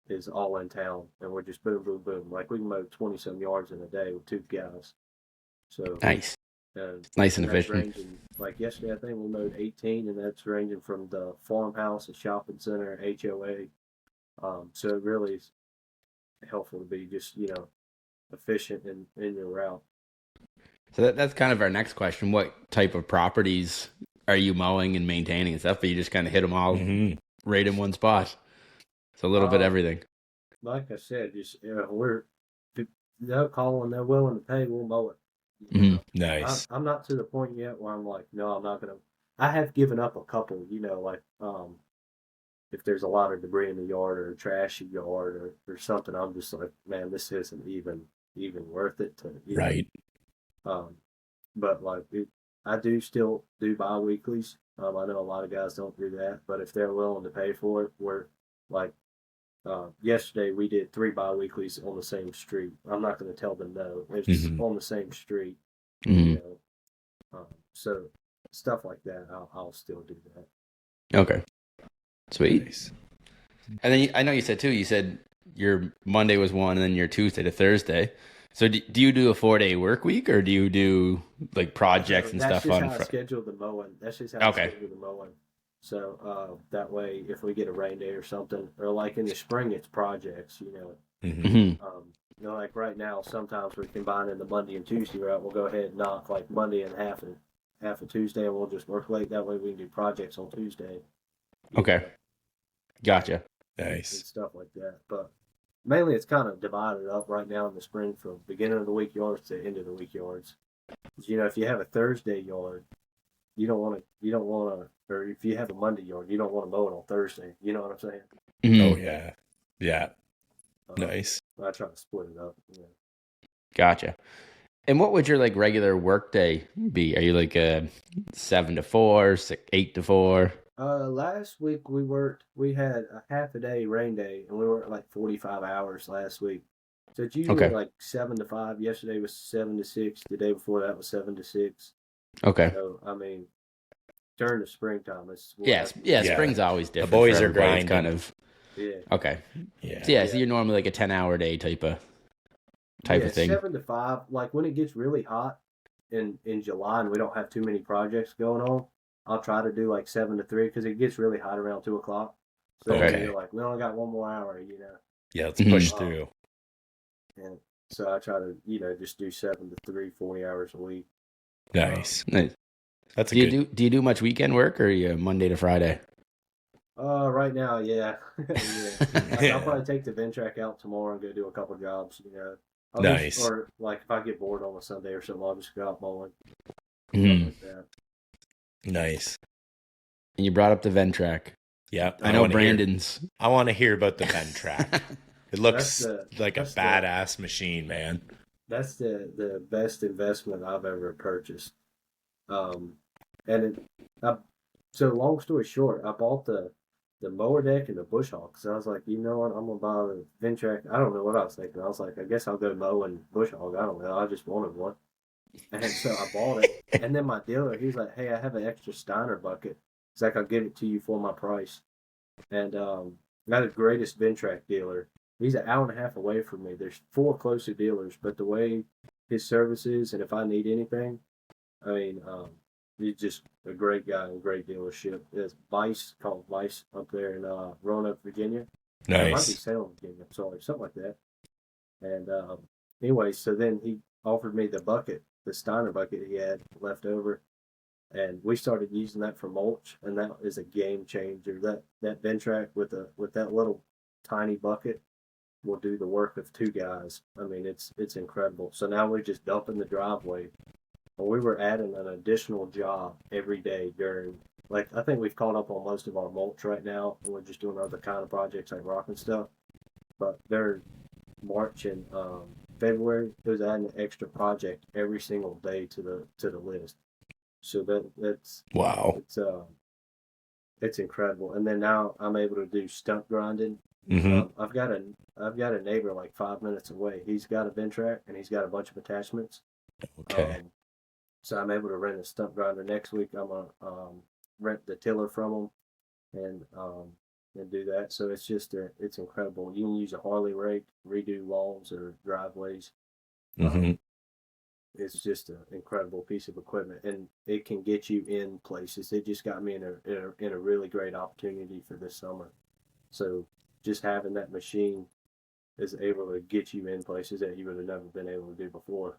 is all in town, and we're just boom, boom, boom. Like we can mow 20-some yards in a day with 2 guys. So nice. Nice and efficient. Ranging, like yesterday, I think we mowed 18, and that's ranging from the farmhouse, a shopping center, HOA. So it really is helpful to be just, efficient in your route. So that's kind of our next question. What type of properties are you mowing and maintaining and stuff? But you just kind of hit them all right in one spot. So a little bit of everything. Like I said, just they'll call and they're willing to pay, we'll mow it. Mm-hmm. Nice. I'm not to the point yet where I'm like, no, I'm not gonna. I have given up a couple, like if there's a lot of debris in the yard or a trashy yard or something, I'm just like, man, this isn't even worth it to. Right. But like I do still do bi-weeklies. I know a lot of guys don't do that, but if they're willing to pay for it, we're like yesterday we did 3 bi-weeklies on the same street. I'm not going to tell them no. It's on the same street. So stuff like that, I'll still do that. Okay. Sweet. Nice. And then I know you said too, you said your Monday was one and then your Tuesday to Thursday. So do you do a 4-day work week or do you do like projects and That's stuff just on how I schedule the mowing. That's just how I Okay. schedule the mowing. So that way, if we get a rain day or something, or like in the spring, it's projects. Mm-hmm. Like right now, sometimes we combine in the Monday and Tuesday route. We'll go ahead and knock like Monday and half of Tuesday, and we'll just work late. That way, we can do projects on Tuesday. Okay. Gotcha. And Nice. stuff like that. But mainly, it's kind of divided up right now in the spring from beginning of the week yards to end of the week yards. If you have a Thursday yard, you don't want to, or if you have a Monday yard, you don't want to mow it on Thursday. You know what I'm saying? Mhm. Oh yeah. Yeah. Nice. I try to split it up. Gotcha. And what would your like regular work day be? Are you like a 7 to 4, 8 to 4? Last week we had a half a day rain day, and we worked like 45 hours last week. So it's usually Okay. like 7 to 5. Yesterday was 7 to 6. The day before that was 7 to 6. Okay. So I mean, during the springtime, Yeah, Yeah. spring's always different. boys for are everybody. It's grinding. kind of yeah. okay. Yeah. So so you're normally like a 10-hour day type of thing. 7 to 5. Like when it gets really hot in July and we don't have too many projects going on, I'll try to do like 7 to 3 because it gets really hot around 2 o'clock. So Okay. you're like, we only got one more hour, Yeah, let's push Mhm. through. And so I try to, just do 7 to 3, 40 hours a week. Nice. Nice. That's a Do you good. do you do much weekend work or are you Monday to Friday? Right now, yeah. Yeah. I'll probably take the Ventrac out tomorrow and go do a couple jobs, I'll Nice. or like if I get bored on a Sunday or something, I'll just go out mowing. Mhm. Like that. Nice. And you brought up the Ventrac. Yeah. I know wanna hear- Brandon's. I want to hear about the Ventrac. It looks like a that's the- badass machine, man. That's the best investment I've ever purchased. So long story short, I bought the mower deck and the bush hog because I was like, you know what, I'm gonna buy the Ventrac. I don't know what I was thinking. I was like, I guess I'll go mow and bush hog. I don't know. I just wanted one, and so I bought it. And then my dealer, he's like, hey, I have an extra Steiner bucket. He's like, I'll give it to you for my price. And got the greatest Ventrac dealer. He's an hour and a half away from me. There's 4 closer dealers, but the way his service is, and if I need anything, I mean, he's just a great guy and great dealership. There's Vice, called Vice, up there in Roanoke, Virginia. It might be Nice. Salem, Virginia. Sorry, something like that. And anyway, so then he offered me the bucket, the Steiner bucket he had left over, and we started using that for mulch, and that is a game changer. That Ventrac with that little tiny bucket will do the work of 2 guys. I mean, it's incredible. So now we're just dumping the driveway. And we were adding an additional job every day during, like, I think we've caught up on most of our mulch right now, and we're just doing other kind of projects like rock and stuff. But during March and February, it was adding an extra project every single day to the list. So that's Wow. it's incredible. And then now I'm able to do stump grinding. Mm-hmm. I've got a neighbor like 5 minutes away. He's got a Ventrac and he's got a bunch of attachments. Okay. So I'm able to rent a stump grinder next week. I'm gonna rent the tiller from them and do that. So it's just it's incredible. You can use a Harley rake, redo lawns or driveways. Mm-hmm. It's just an incredible piece of equipment, and it can get you in places. It just got me in a really great opportunity for this summer. So just having that machine is able to get you in places that you would have never been able to do before.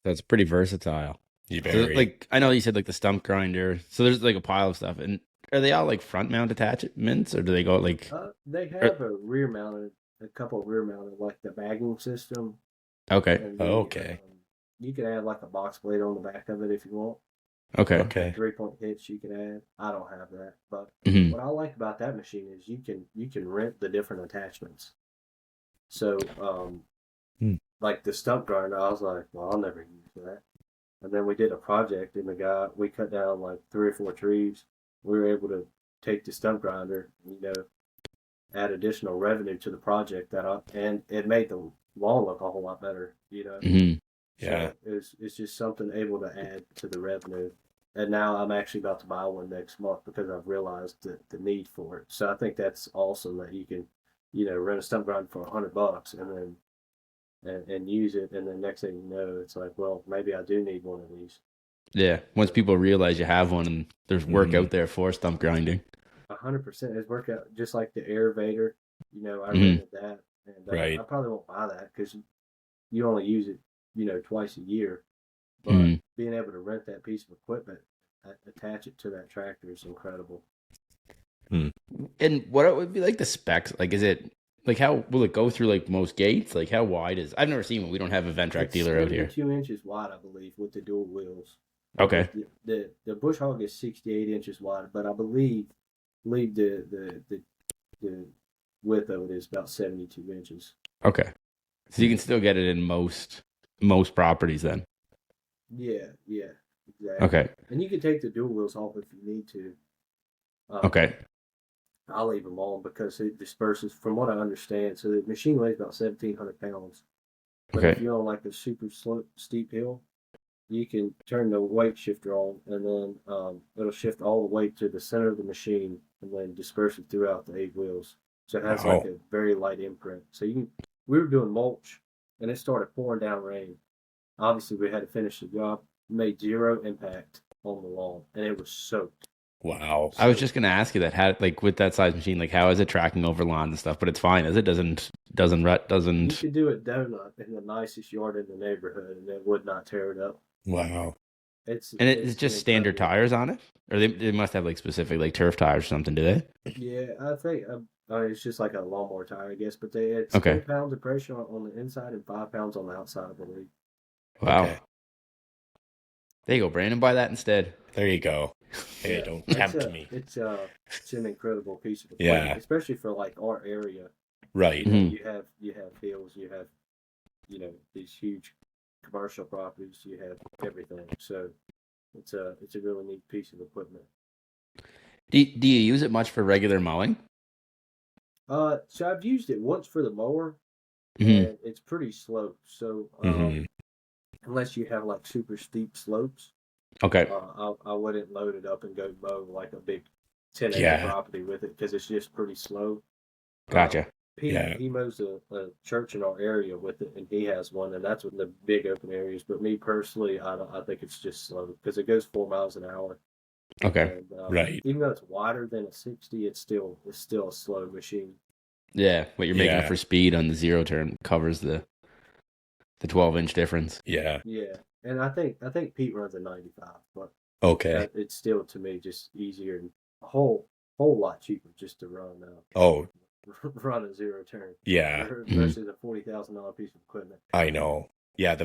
That's pretty versatile. You So, very. like I know you said like the stump grinder. So there's like a pile of stuff. And are they all like front mount attachments or do they go like They have a couple of rear mounted, like the bagging system. okay. And Okay. You can add like a box plate on the back of it if you want. Okay. Okay. 3-point hitch you can add. I don't have that, but Mhm. what I like about that machine is you can rent the different attachments. So like the stump grinder, I was like, well, I'll never use that. And then we did a project, and we cut down like 3 or 4 trees. We were able to take the stump grinder, add additional revenue to the project and it made the lawn look a whole lot better. Mhm. Yeah. So it's just something able to add to the revenue. And now I'm actually about to buy one next month because I've realized the need for it. So I think that's awesome that you can, rent a stump grinder for $100 and then and use it, and then next thing you know, it's like, well, maybe I do need one of these. Yeah. Once people realize you have one and there's work out there for stump grinding. 100%. It's worked out just like the Airvator. I Mhm. rented that, and Right. I probably won't buy that because you only use it, twice a year. But Mhm. being able to rent that piece of equipment, attach it to that tractor is incredible. And what would be like the specs? Like, is it like how will it go through like most gates? Like, how wide is? I've never seen one. We don't have a Ventrac It's dealer out here. 72 inches wide, I believe, with the dual wheels. Okay. The bush hog is 68 inches wide, but I believe the width of it is about 72 inches. Okay. So you can still get it in most properties then. Yeah, exactly. Okay. And you can take the dual wheels off if you need to. Okay. I'll leave them on because it disperses, from what I understand. So the machine weighs about 1,700 pounds. But if Okay. you're on like a super steep hill, you can turn the weight shifter on, and then it'll shift all the weight to the center of the machine, and then disperse it throughout the 8 wheels. So it has like a very light imprint. So we were doing mulch, and it started pouring down rain. Obviously, we had to finish the job. Made zero impact on the lawn, and it was soaked. Wow. I was just gonna ask you that, how like with that size machine, like how is it tracking over lawns and stuff? But it's fine, as it doesn't You could do a donut in the nicest yard in the neighborhood, and it would not tear it up. Wow. And it's just standard tires on it, or they must have like specific like turf tires or something, do they? Yeah, I think it's just like a lawnmower tire, I guess. But it's Okay. 10 pounds of pressure on the inside and 5 pounds on the outside, I believe. Wow. Okay. There you go, Brandon. Buy that instead. There you go. Hey, Yeah, don't tempt me. It's an incredible piece of equipment, Yeah. especially for like our area. Right. Mhm. You have hills, you have these huge commercial properties, you have everything. So it's a really neat piece of equipment. Do you use it much for regular mowing? So I've used it once for the mower, Mhm. and it's pretty slow. So Mhm. unless you have like super steep slopes, Okay. I wouldn't load it up and go mow like a big 10-acre Yeah. property with it because it's just pretty slow. Gotcha. He mows a church in our area with it, and he has one, and that's with the big open areas. But me personally, I think it's just slow because it goes 4 miles an hour. Okay. And, Right. Even though it's wider than a 60, it's still a slow machine. Yeah, what you're making it Yeah. for speed on the zero turn covers the 12-inch difference. Yeah. Yeah, and I think Pete runs a 95, but Okay. it's still to me just easier and a whole lot cheaper just to run Oh, run a zero turn yeah. versus a $40,000 piece of equipment. I know. Yeah.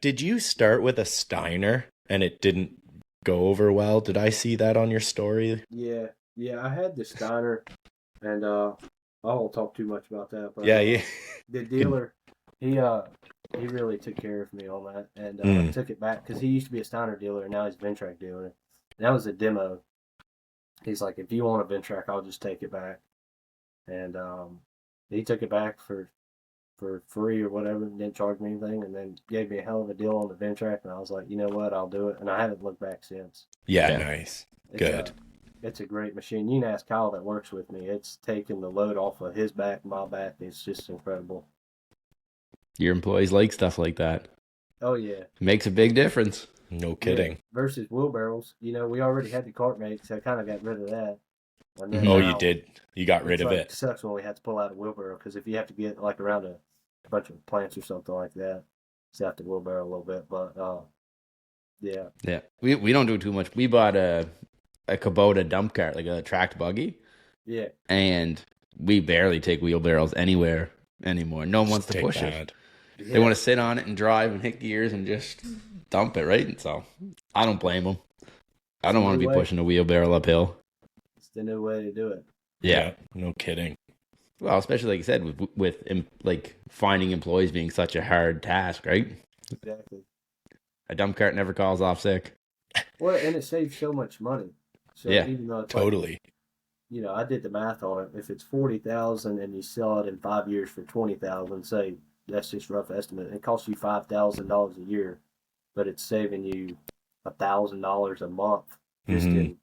Did you start with a Steiner and it didn't go over well? Did I see that on your story? Yeah. I had the Steiner, and I won't talk too much about that. But Yeah. the dealer, he really took care of me on that, and took it back because he used to be a Steiner dealer, and now he's a Ventrac dealer. And that was a demo. He's like, if you want a Ventrac, I'll just take it back. And he took it back for free or whatever, and didn't charge me anything, and then gave me a hell of a deal on the Ventrac, and I was like, you know what, I'll do it, and I haven't looked back since. Yeah. Nice. Good. It's a great machine. You can ask Kyle that works with me. It's taking the load off of his back, my back. It's just incredible. Your employees like stuff like that. Oh yeah, It makes a big difference. No kidding. Yeah. Versus wheelbarrows, we already had the cart mate, so I kind of got rid of that. And then Oh, now, you did. You got rid of It it. sucks when we have to pull out a wheelbarrow because if you have to get like around a bunch of plants or something like that, you have to wheelbarrow a little bit. But yeah. Yeah. We don't do too much. We bought a Kubota dump cart, like a tracked buggy. Yeah. And we barely take wheelbarrows anywhere anymore. No one wants to push it. Yeah. They want to sit on it and drive and hit gears and just dump it, right? And so I don't blame them. I don't want to be pushing a wheelbarrow uphill. It's the new way to do it. Yeah. No kidding. Well, especially like you said, with like finding employees being such a hard task, right? Exactly. A dump cart never calls off sick. Well, and it saves so much money. So Yeah, even though it's totally. I did the math on it. If it's 40,000 and you sell it in 5 years for 20,000, say that's just rough estimate. It costs you $5,000 a year, but it's saving you $1,000 a month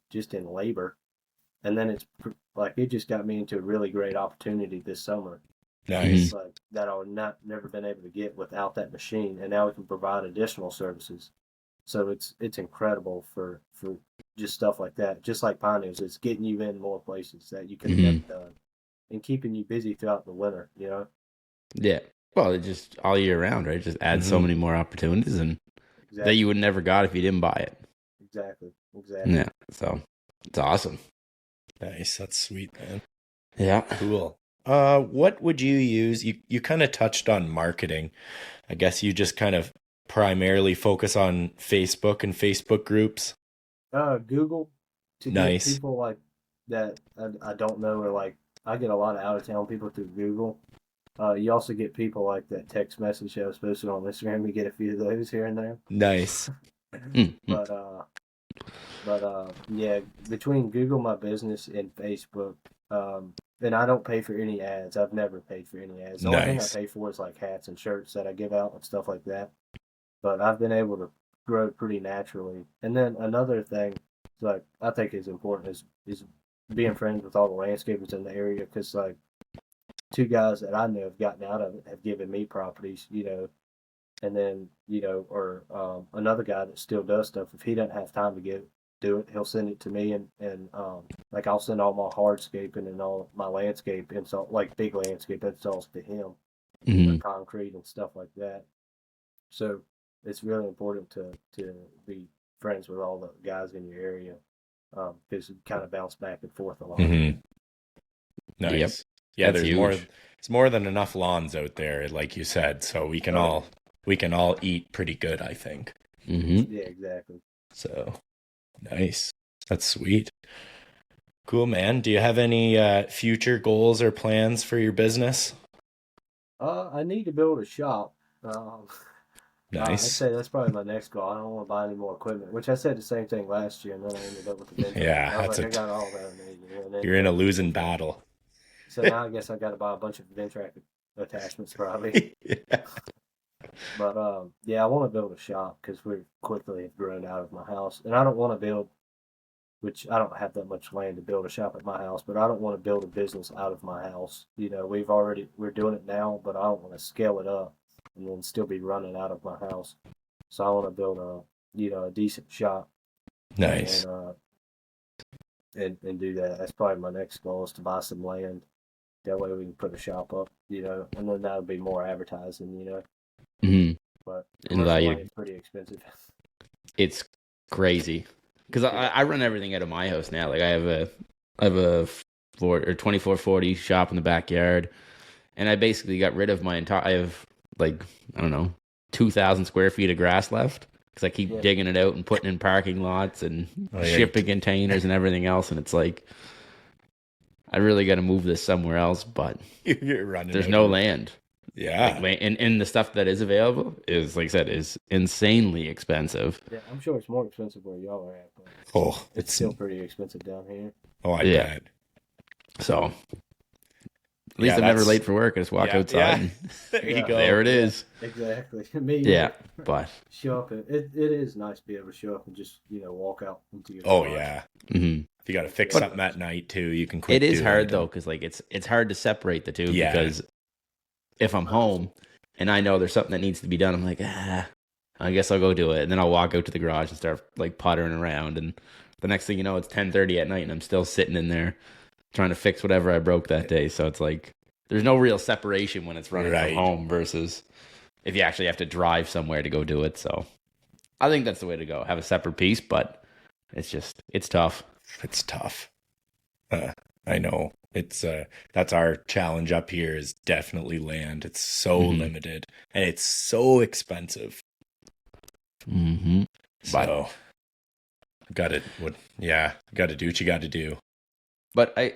just in labor. And then it's like it just got me into a really great opportunity this summer. Nice. Like that I would never been able to get without that machine, and now we can provide additional services. So it's incredible for just stuff like that. Just like Pioneers, it's getting you in more places that you could have never done, and keeping you busy throughout the winter. You know. Yeah. Well, it just all year round, right? Just adds so many more opportunities and that you would never got if you didn't buy it. Exactly. Yeah. So it's awesome. Nice. That's sweet, man. Yeah. Cool. What would you use? You kind of touched on marketing. I guess you just kind of primarily focus on Facebook and Facebook groups. Google to Nice. get people like that I don't know, or like I get a lot of out of town people through Google. You also get people like that text message that was posted on Instagram. You get a few of those here and there. Nice. But yeah, between Google My Business and Facebook, and I don't pay for any ads. I've never paid for any ads. The only thing I pay for is like hats and shirts that I give out and stuff like that. But I've been able to grow pretty naturally. And then another thing, like I think is important is being friends with all the landscapers in the area, because like two guys that I know have gotten out of it have given me properties, you know, and then or another guy that still does stuff. If he doesn't have time to do it, he'll send it to me, and like I'll send all my hardscaping and all my landscape install, like big landscape installs, to him, for concrete and stuff like that. So it's really important to be friends with all the guys in your area, because you kind of bounce back and forth a lot. Nice. Yep. Yeah, That's huge. There's more than enough lawns out there, like you said, so we can all eat pretty good, I think. Yeah, exactly. So nice. That's sweet. Cool, man. Do you have any future goals or plans for your business? I need to build a shop. Nice. I'd say that's probably my next goal. I don't want to buy any more equipment, which I said the same thing last year, and then I ended up with the Ventrac. Yeah, I got all that I need. You're in a losing battle. So now I guess I got to buy a bunch of Ventrac attachments probably. Yeah. But yeah, I want to build a shop because we quickly have grown out of my house, and I don't want to build, which I don't have that much land to build a shop at my house, but I don't want to build a business out of my house. You know, we're doing it now, but I don't want to scale it up and then still be running out of my house. So I want to build a decent shop. Nice. And do that. That's probably my next goal, is to buy some land. That way we can put a shop up, and then that would be more advertising, But it's pretty expensive. It's crazy because I run everything out of my house now. Like I have a 2440 shop in the backyard, and I basically got rid of my entire. I have 2,000 square feet of grass left because I keep digging it out and putting in parking lots and shipping containers and everything else, and it's like, I really got to move this somewhere else, but You're running. There's no land. Yeah, and the stuff that is available is, like I said, is insanely expensive. Yeah, I'm sure it's more expensive where y'all are at, but it's still pretty expensive down here. Oh, I bet. So at least I'm never late for work. I just walk outside. Yeah. And There you go. There it is. Exactly. But show up. It is nice to be able to show up and just walk out into your. Oh garage. yeah. Mm-hmm. If you got to fix something at night too, you can quick. It is hard though, because like it's hard to separate the two. Yeah. Because if I'm home and I know there's something that needs to be done, I'm like, I guess I'll go do it, and then I'll walk out to the garage and start like puttering around, and the next thing you know, it's 10:30 at night, and I'm still sitting in there trying to fix whatever I broke that day. So it's like there's no real separation when it's running from home versus if you actually have to drive somewhere to go do it. So I think that's the way to go. Have a separate piece, but it's tough. It's tough. I know. It's that's our challenge up here, is definitely land. It's so limited and it's so expensive. Mm-hmm. So got to do what you got to do. But I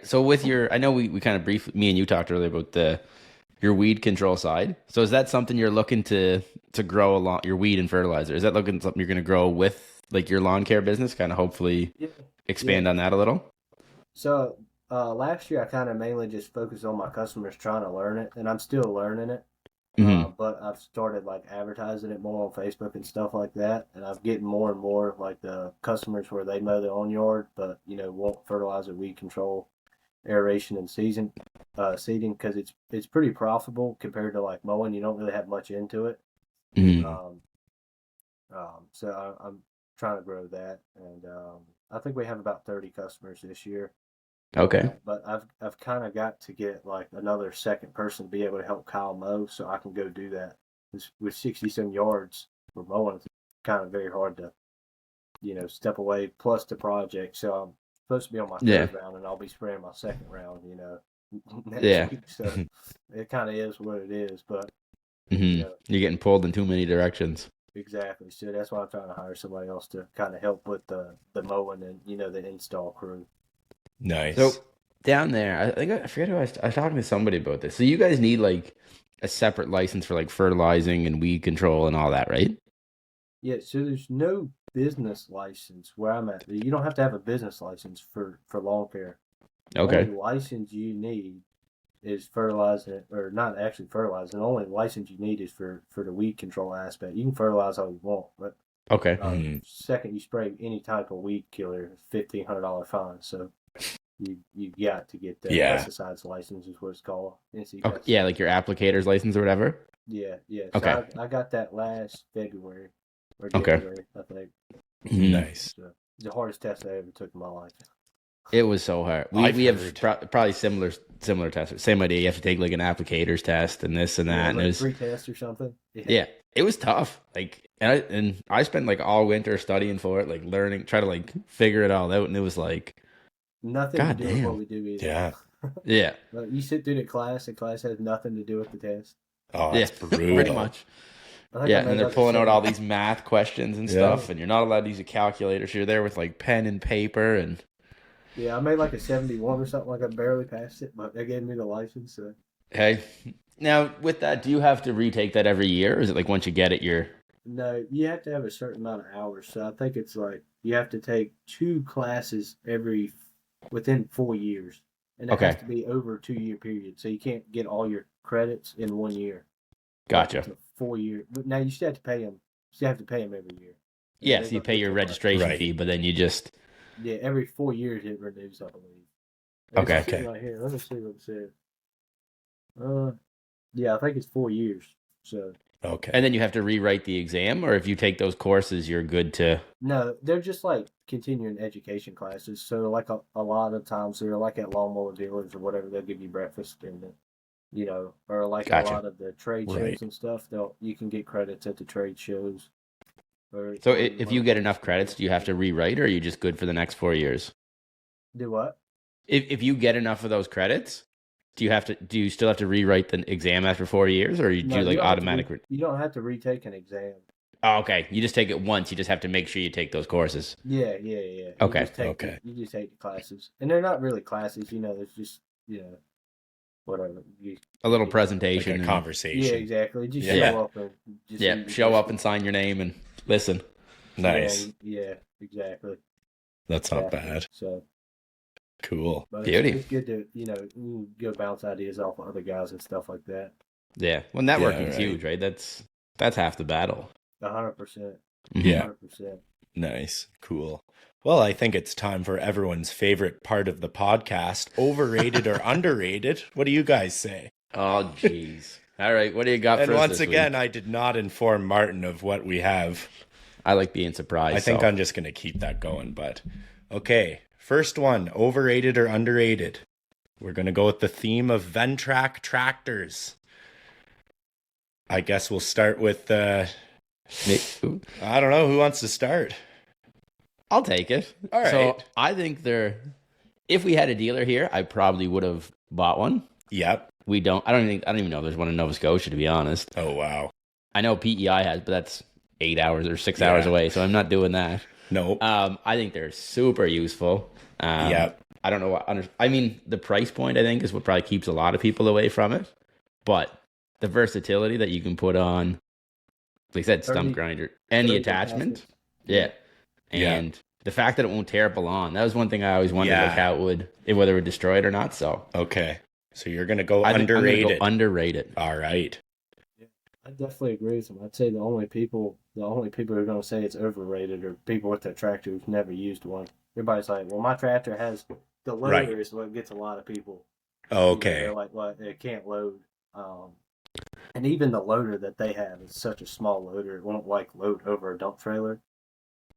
know we kind of briefly, me and you talked earlier about your weed control side. So is that something you're looking to grow along, your weed and fertilizer? Is that looking something you're going to grow with like your lawn care business? Kind of hopefully expand on that a little. So last year I kind of mainly just focused on my customers trying to learn it, and I'm still learning it. But I've started like advertising it more on Facebook and stuff like that, and I'm getting more and more like the customers where they mow their own yard, but want fertilizer, weed control, aeration, and seeding because it's pretty profitable compared to like mowing. You don't really have much into it. Um, so I'm trying to grow that, and I think we have about 30 customers this year. Okay. But I've kind of got to get like another second person to be able to help Kyle mow, so I can go do that. With 60-some yards for mowing, it's kind of very hard to, step away. Plus the project, so I'm supposed to be on my third round, and I'll be spraying my second round, next week. So it kind of is what it is, but you're getting pulled in too many directions. Exactly. So that's why I'm trying to hire somebody else to kind of help with the mowing and the install crew. Nice. So down there, I forget who I was talking to somebody about this. So you guys need like a separate license for like fertilizing and weed control and all that, right? Yeah. So there's no business license where I'm at. You don't have to have a business license for lawn care. Okay. The only license you need is fertilizing, or not actually fertilizing. The only license you need is for the weed control aspect. You can fertilize all you want, but second you spray any type of weed killer, $1,500 fine. So you got to get the pesticides license is what it's called. Okay. Yeah, like your applicator's license or whatever. Yeah. So okay. I got that last February or January, I think. Nice. So, the hardest test I ever took in my life. It was so hard. We have probably similar tests. Same idea. You have to take like an applicator's test and this and that. Like and it was 3 tests or something. Yeah, it was tough. Like, and I spent like all winter studying for it, like learning, try to like figure it all out. And it was like nothing to do with what we do either. Yeah. Yeah. You sit through the class has nothing to do with the test. Oh, that's brutal. Pretty much. Yeah, and they're pulling out all these math questions and stuff, and you're not allowed to use a calculator. So you're there with like pen and paper and. Yeah, I made like a 71 or something. Like I barely passed it, but they gave me the license. So. Hey, now with that, do you have to retake that every year, or is it like once you get it, you're? No, you have to have a certain amount of hours. So I think it's like you have to take 2 classes within 4 years, and it has to be over a 2-year period. So you can't get all your credits in 1 year. Gotcha. It's a 4 year, but now you still have to pay them. You still have to pay them every year. Yeah, so you pay your registration fee, but then you just. Yeah, every 4 years it renews, I believe. Okay. Right here. Let me see what it says. Yeah, I think it's 4 years. So. Okay. And then you have to rewrite the exam, or if you take those courses, you're good to. No, they're just like continuing education classes. So like a lot of times they're like at lawnmower dealers or whatever. They'll give you breakfast and or like a lot of the trade shows and stuff. You can get credits at the trade shows. So if you get enough credits, do you have to rewrite, or are you just good for the next 4 years? Do what? If you get enough of those credits, do you still have to rewrite the exam after 4 years, or do like automatic? You don't have to retake an exam. Oh, okay. You just take it once. You just have to make sure you take those courses. Yeah. Okay. You just take the classes, and they're not really classes. It's just whatever. A little presentation, like a conversation. Yeah, exactly. Just show up and show up and sign your name and listen. Nice. Yeah, exactly. That's not bad. So cool. But Beauty. It's good to go bounce ideas off of other guys and stuff like that. Yeah. Well, networking's huge, right? That's half the battle. 100%. Yeah. 100%. Nice. Cool. Well, I think it's time for everyone's favorite part of the podcast, overrated or underrated. What do you guys say? Oh, jeez. All right. What do you got for us And once this again, week? I did not inform Martin of what we have. I like being surprised. I think I'm just going to keep that going, but okay. First one, overrated or underrated? We're going to go with the theme of Ventrac tractors. I guess we'll start with I don't know. Who wants to start? I'll take it. All right. So I think if we had a dealer here, I probably would have bought one. Yep. We don't. I don't even know there's one in Nova Scotia, to be honest. Oh, wow. I know PEI has, but that's 8 hours or 6 hours away, so I'm not doing that. Nope. I think they're super useful. Yep. I don't know what. I mean, the price point I think is what probably keeps a lot of people away from it, but the versatility that you can put on, like I said, stump grinder, any attachment, and the fact that it won't tear up a lawn. That was one thing I always wondered, like how whether it would destroy it or not. So okay, so you're gonna go underrated. underrated. I'm gonna go underrated. All right. I definitely agree with him. I'd say the only people who are going to say it's overrated are people with their tractor who've never used one. Everybody's like, well, my tractor has the Right. loader is what gets a lot of people. They're Okay. like, well, it can't load. And even the loader that they have is such a small loader; it won't like load over a dump trailer.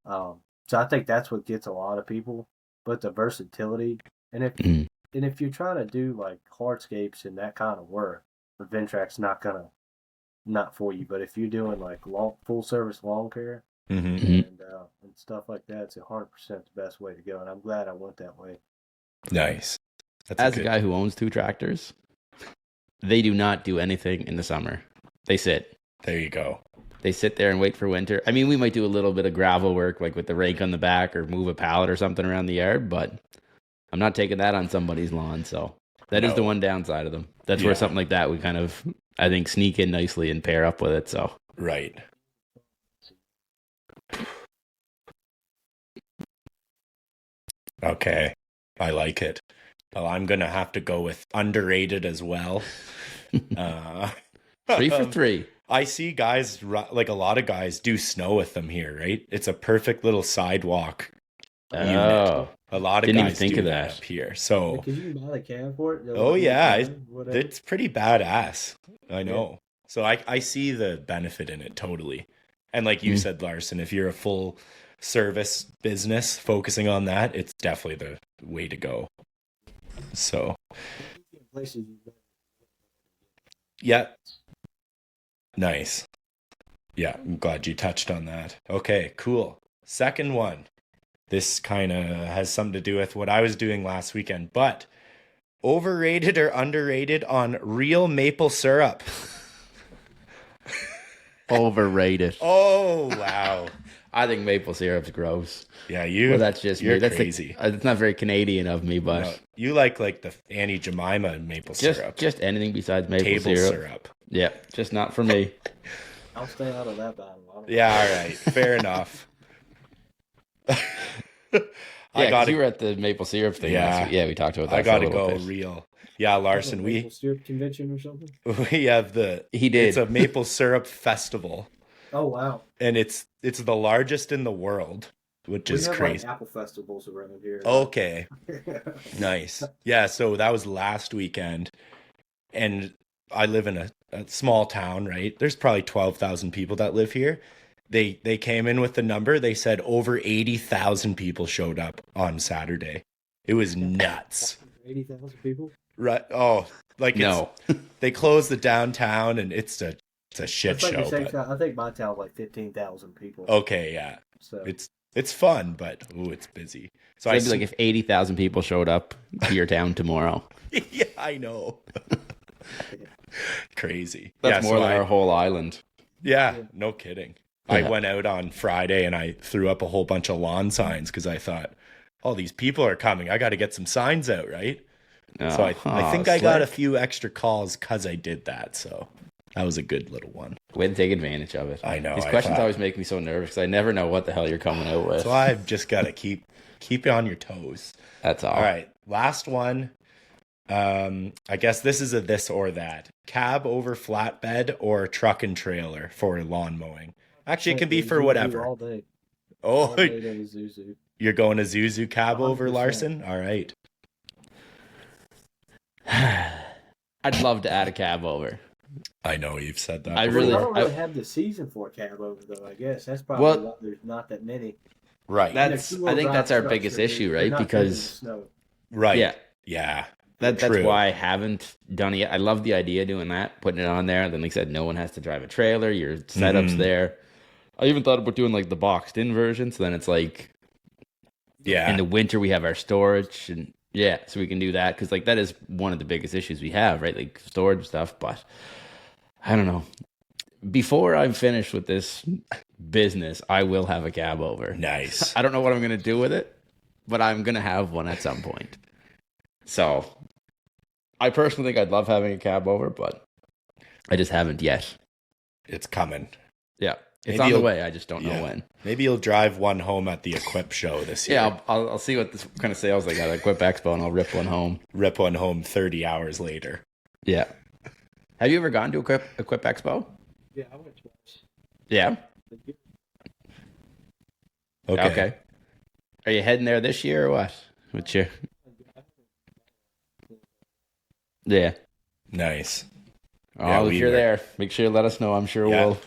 So I think that's what gets a lot of people. But the versatility, and Mhm. if you're trying to do like hardscapes and that kind of work, the Ventrac's not for you. But if you're doing like full service lawn care Mm-hmm. Mhm. and stuff like that, it's 100% the best way to go. And I'm glad I went that way. Nice. That's As a good. guy who owns 2 tractors, they do not do anything in the summer. They sit. There you go. They sit there and wait for winter. I mean, we might do a little bit of gravel work, like with the rake on the back, or move a pallet or something around the yard, but I'm not taking that on somebody's lawn. So that is the No. one downside of them. That's Yeah. where something like that we kind of, I think, sneak in nicely and pair up with it. So Right. Okay. I like it. Well, I'm gonna have to go with underrated as well. 3 for 3. I see guys like a lot of guys do snow with them here, right? It's a perfect little sidewalk unit. Oh, A lot of Didn't even guys think do of that that. up here. So, Because you can buy the cab for it. oh yeah, Whatever. it's pretty badass. I know. So I see the benefit in it totally. And like you said, Larson, if you're a full service business focusing on that, it's definitely the way to go. So, Places yeah. Nice. Yeah, I'm glad you touched on that. Okay, cool. Second one. This kind of has something to do with what I was doing last weekend, but overrated or underrated on real maple syrup? overrated. Oh, wow. I think maple syrup's gross. Yeah, Well, that's just you're me. That's crazy. It's not very Canadian of me, but No, you like the Annie Jemima maple syrup. just anything besides maple Table syrup. Yeah, just not for me. I'll stay out of that battle. Yeah, all right. Fair enough. Yeah, you were at the maple syrup thing last week. Yeah, we talked about that. I gotta for a little go bit. real. Yeah, Larson, Maple syrup convention or something. we have He did. It's a maple syrup festival, Oh wow. and it's the largest in the world, which is We have crazy. like apple festivals around here. Okay, nice. Yeah, so that was last weekend, and I live in a small town, right? There's probably 12,000 people that live here. They came in with the number. They said over 80,000 people showed up on Saturday. It was nuts. 80,000 people. Right? Oh, like No. they closed the downtown, and it's a shit That's like show. the same But, town. I think my town's like 15,000 people. okay, yeah, So it's fun, but it's busy. So So it'd be like if 80,000 people showed up to your town tomorrow. yeah, I know. Crazy. That's yeah, more so than our whole island. Yeah, no kidding. I Yeah. went out on Friday and I threw up a whole bunch of lawn signs because I thought, oh, these people are coming. I got to get some signs out, right? So I think I got a few extra calls because I did that. So that was a good little one. Way to take advantage of it. I know. These I questions thought- always make me so nervous because I never know what the hell you're coming out with. So I've just got to keep you on your toes. That's all. All right, last one. I guess this is a this or that. Cab over flatbed or truck and trailer for lawn mowing. Actually, it can be for Zuzu whatever. All day. Oh, All day to the Zuzu. you're going to Zuzu cab over 100%. Larson? All right. I'd love to add a cab over. I know you've said that. I before. really- I don't really have the season for a cab over though. I guess that's probably Well- why there's not that many. Right. That's Two-wheel I think drive that's our trucks biggest are- issue, they're right? not good in the Because snow. right. yeah, Yeah. that's True. why I haven't done it yet. I love the idea of doing that, putting it on there. Then, like I said, no one has to drive a trailer. Your setup's Mhm. there. I even thought about doing like the boxed in version. So then it's like Yeah. in the winter we have our storage, and yeah, so we can do that because like that is one of the biggest issues we have, right? Like storage stuff. But I don't know. Before I'm finished with this business, I will have a cab over. Nice. I don't know what I'm gonna do with it, but I'm gonna have one at some point. So I personally think I'd love having a cab over, but I just haven't yet. It's coming. Yeah, it's Maybe on the you'll- way. I just don't know yeah. when. Maybe you'll drive one home at the Equip show this year. Yeah, I'll see what this kind of sales they got at Equip Expo, and I'll rip one home. Rip one home 30 hours later. Yeah. Have you ever gone to Equip Expo? Yeah, I went twice. Yeah. Okay. Are you heading there this year or what? What's your? Yeah. Nice. Oh, Yeah, if you're there, make sure you let us know. I'm sure Yeah. we'll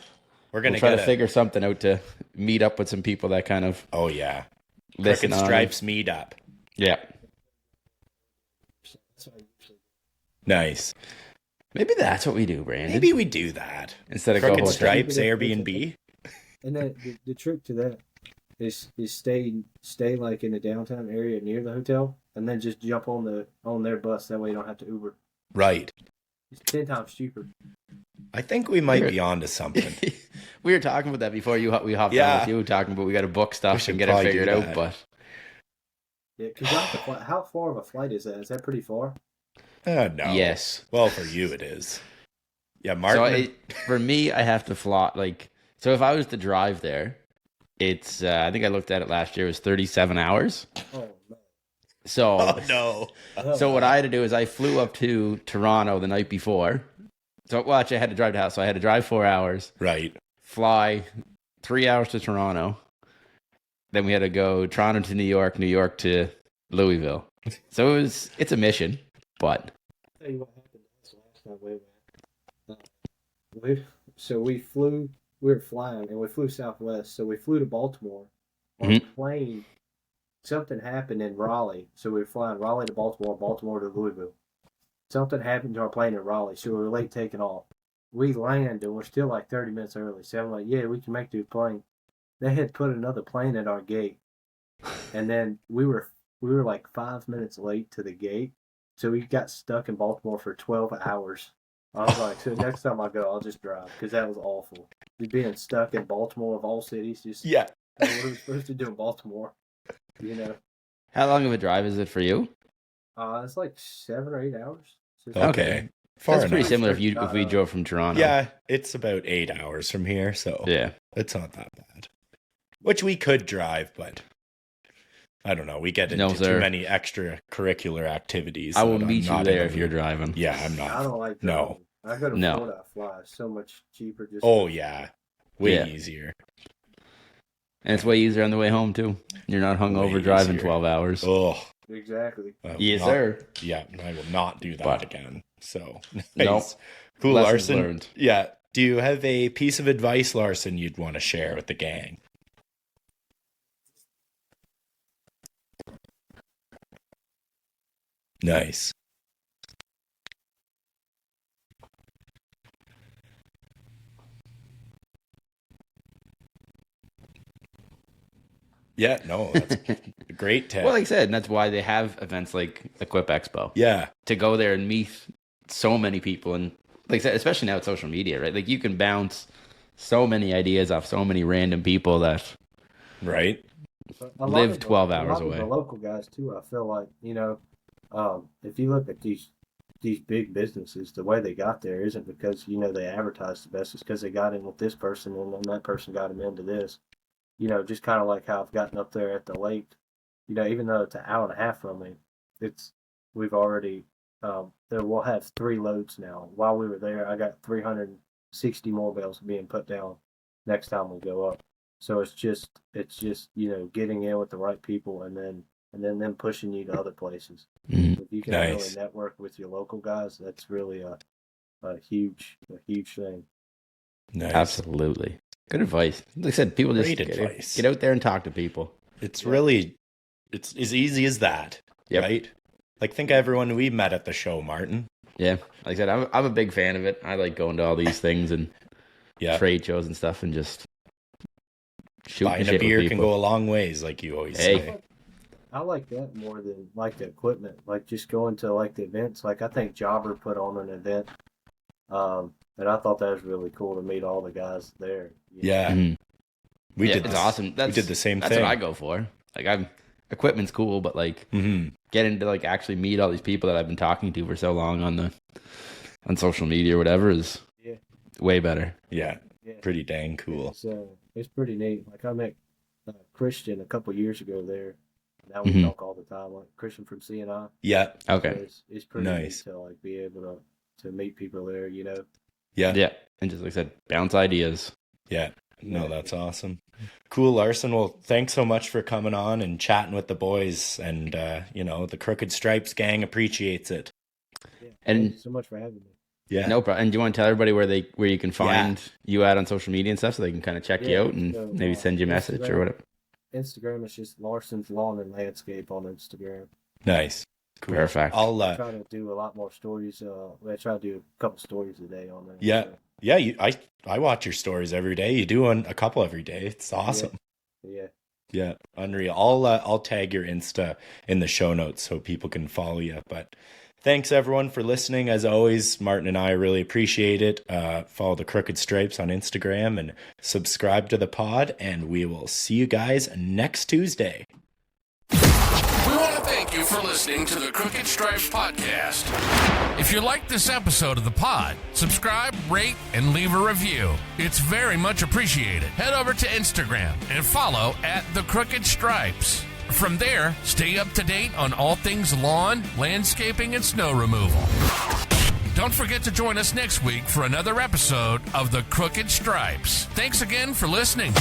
We're gonna try get to figure something out to meet up with some people that kind of Oh yeah, listen Crooked on. Stripes meetup. Yeah. Nice. Maybe that's what we do, Brandon. Maybe we do that Instead of Crooked go hotel. Stripes Airbnb. And then the trick to that is stay like in the downtown area near the hotel, and then just jump on their bus. That way you don't have to Uber. Right. It's 10 times cheaper. I think we might be onto something. We were talking about that before we hopped on with you, talking about we got to book stuff and get it figured out. But yeah, because how far of a flight is that? Is that pretty far? No. Yes. Well, for you it is. Yeah, Martin. So for me, I have to fly. So if I was to drive there, it's I think I looked at it last year. It was 37 hours. Oh no. So no. So what I had to do is I flew up to Toronto the night before. So actually I had to drive to house. So I had to drive 4 hours. Right. Fly 3 hours to Toronto. Then we had to go Toronto to New York to Louisville. So it's a mission, but I'll tell you what happened last time we went. We were flying and we flew Southwest. So we flew to Baltimore on a plane. Something happened in Raleigh. So we were flying Raleigh to Baltimore, Baltimore to Louisville. Something happened to our plane in Raleigh, so we were late taking off. We landed and we're still like 30 minutes early. So I'm like, yeah, we can make the plane. They had put another plane at our gate. And then we were like 5 minutes late to the gate. So we got stuck in Baltimore for 12 hours. I was like, so next time I go, I'll just drive, because that was awful. Being stuck in Baltimore of all cities, just Yeah. what are we supposed to do in Baltimore? You know. How long of a drive is it for you? It's like 7 or 8 hours. Okay. That's pretty similar if we drove from Toronto. Yeah, it's about 8 hours from here, so yeah, it's not that bad. Which we could drive, but I don't know. We get into too many extracurricular activities. I will meet you there if you're driving. Yeah, I'm not. I don't like driving. No. I go to Florida, I fly. It's so much cheaper. Yeah. Way easier. And it's way easier on the way home, too. You're not hungover driving 12 hours. Oh. Exactly. Yes, sir. Yeah, I will not do that again. So, nice. Nope. Cool, Lessons Larson. learned. Yeah. Do you have a piece of advice, Larson, you'd want to share with the gang? Nice. Yeah, no, that's a great tip. Well, like I said, and that's why they have events like Equip Expo. Yeah. To go there and meet so many people. And like I said, especially now with social media, right? Like you can bounce so many ideas off so many random people that live 12 hours away. The local guys, too, I feel like, if you look at these big businesses, the way they got there isn't because, they advertised the best. It's because they got in with this person and then that person got them into this. Just kind of like how I've gotten up there at the lake, even though it's an hour and a half from me, we've already, we'll have 3 loads now. While we were there, I got 360 more bales being put down next time we go up. So it's just, getting in with the right people and then them pushing you to other places. Mm-hmm. If you can really network with your local guys, that's really a huge thing. Nice. Absolutely. Good advice. Like I said, people just get out there and talk to people. It's really, it's as easy as that, right? Like, think of everyone we met at the show, Martin. Yeah. Like I said, I'm a big fan of it. I like going to all these things and trade shows and stuff and just shooting buying a beer can go a long ways, like you always say. I like that more than like the equipment, like just going to like the events. Like I think Jobber put on an event, and I thought that was really cool to meet all the guys there. Yeah, we did. It's awesome. We did the same thing. That's what I go for. Like equipment's cool, but like getting to like actually meet all these people that I've been talking to for so long on social media or whatever is way better. Yeah, pretty dang cool. It's pretty neat. Like I met Christian a couple years ago there. Now we talk all the time, like Christian from CNI. Yeah. Okay. So it's pretty nice to like be able to meet people there, Yeah. And just like I said, bounce ideas. Yeah. No, that's awesome. Cool, Larson. Well, thanks so much for coming on and chatting with the boys. And, the Crooked Stripes gang appreciates it. Yeah, And thank you so much for having me. Yeah. No problem. And do you want to tell everybody where you can find you at on social media and stuff so they can kind of check you out and maybe send you a message or whatever? Instagram is just Larson's Lawn and Landscape on Instagram. Nice. Cool. Perfect. I'll try to do a lot more stories. I try to do a couple stories a day on there. Yeah. So. Yeah, I watch your stories every day. You do a couple every day. It's awesome. Yeah, unreal. I'll tag your Insta in the show notes so people can follow you. But thanks everyone for listening. As always, Martin and I really appreciate it. Follow the Crooked Stripes on Instagram and subscribe to the pod. And we will see you guys next Tuesday. We want to thank you for listening to the Crooked Stripes podcast. If you liked this episode of the pod, subscribe, rate, and leave a review. It's very much appreciated. Head over to Instagram and follow at the Crooked Stripes. From there, stay up to date on all things lawn, landscaping, and snow removal. Don't forget to join us next week for another episode of the Crooked Stripes. Thanks again for listening.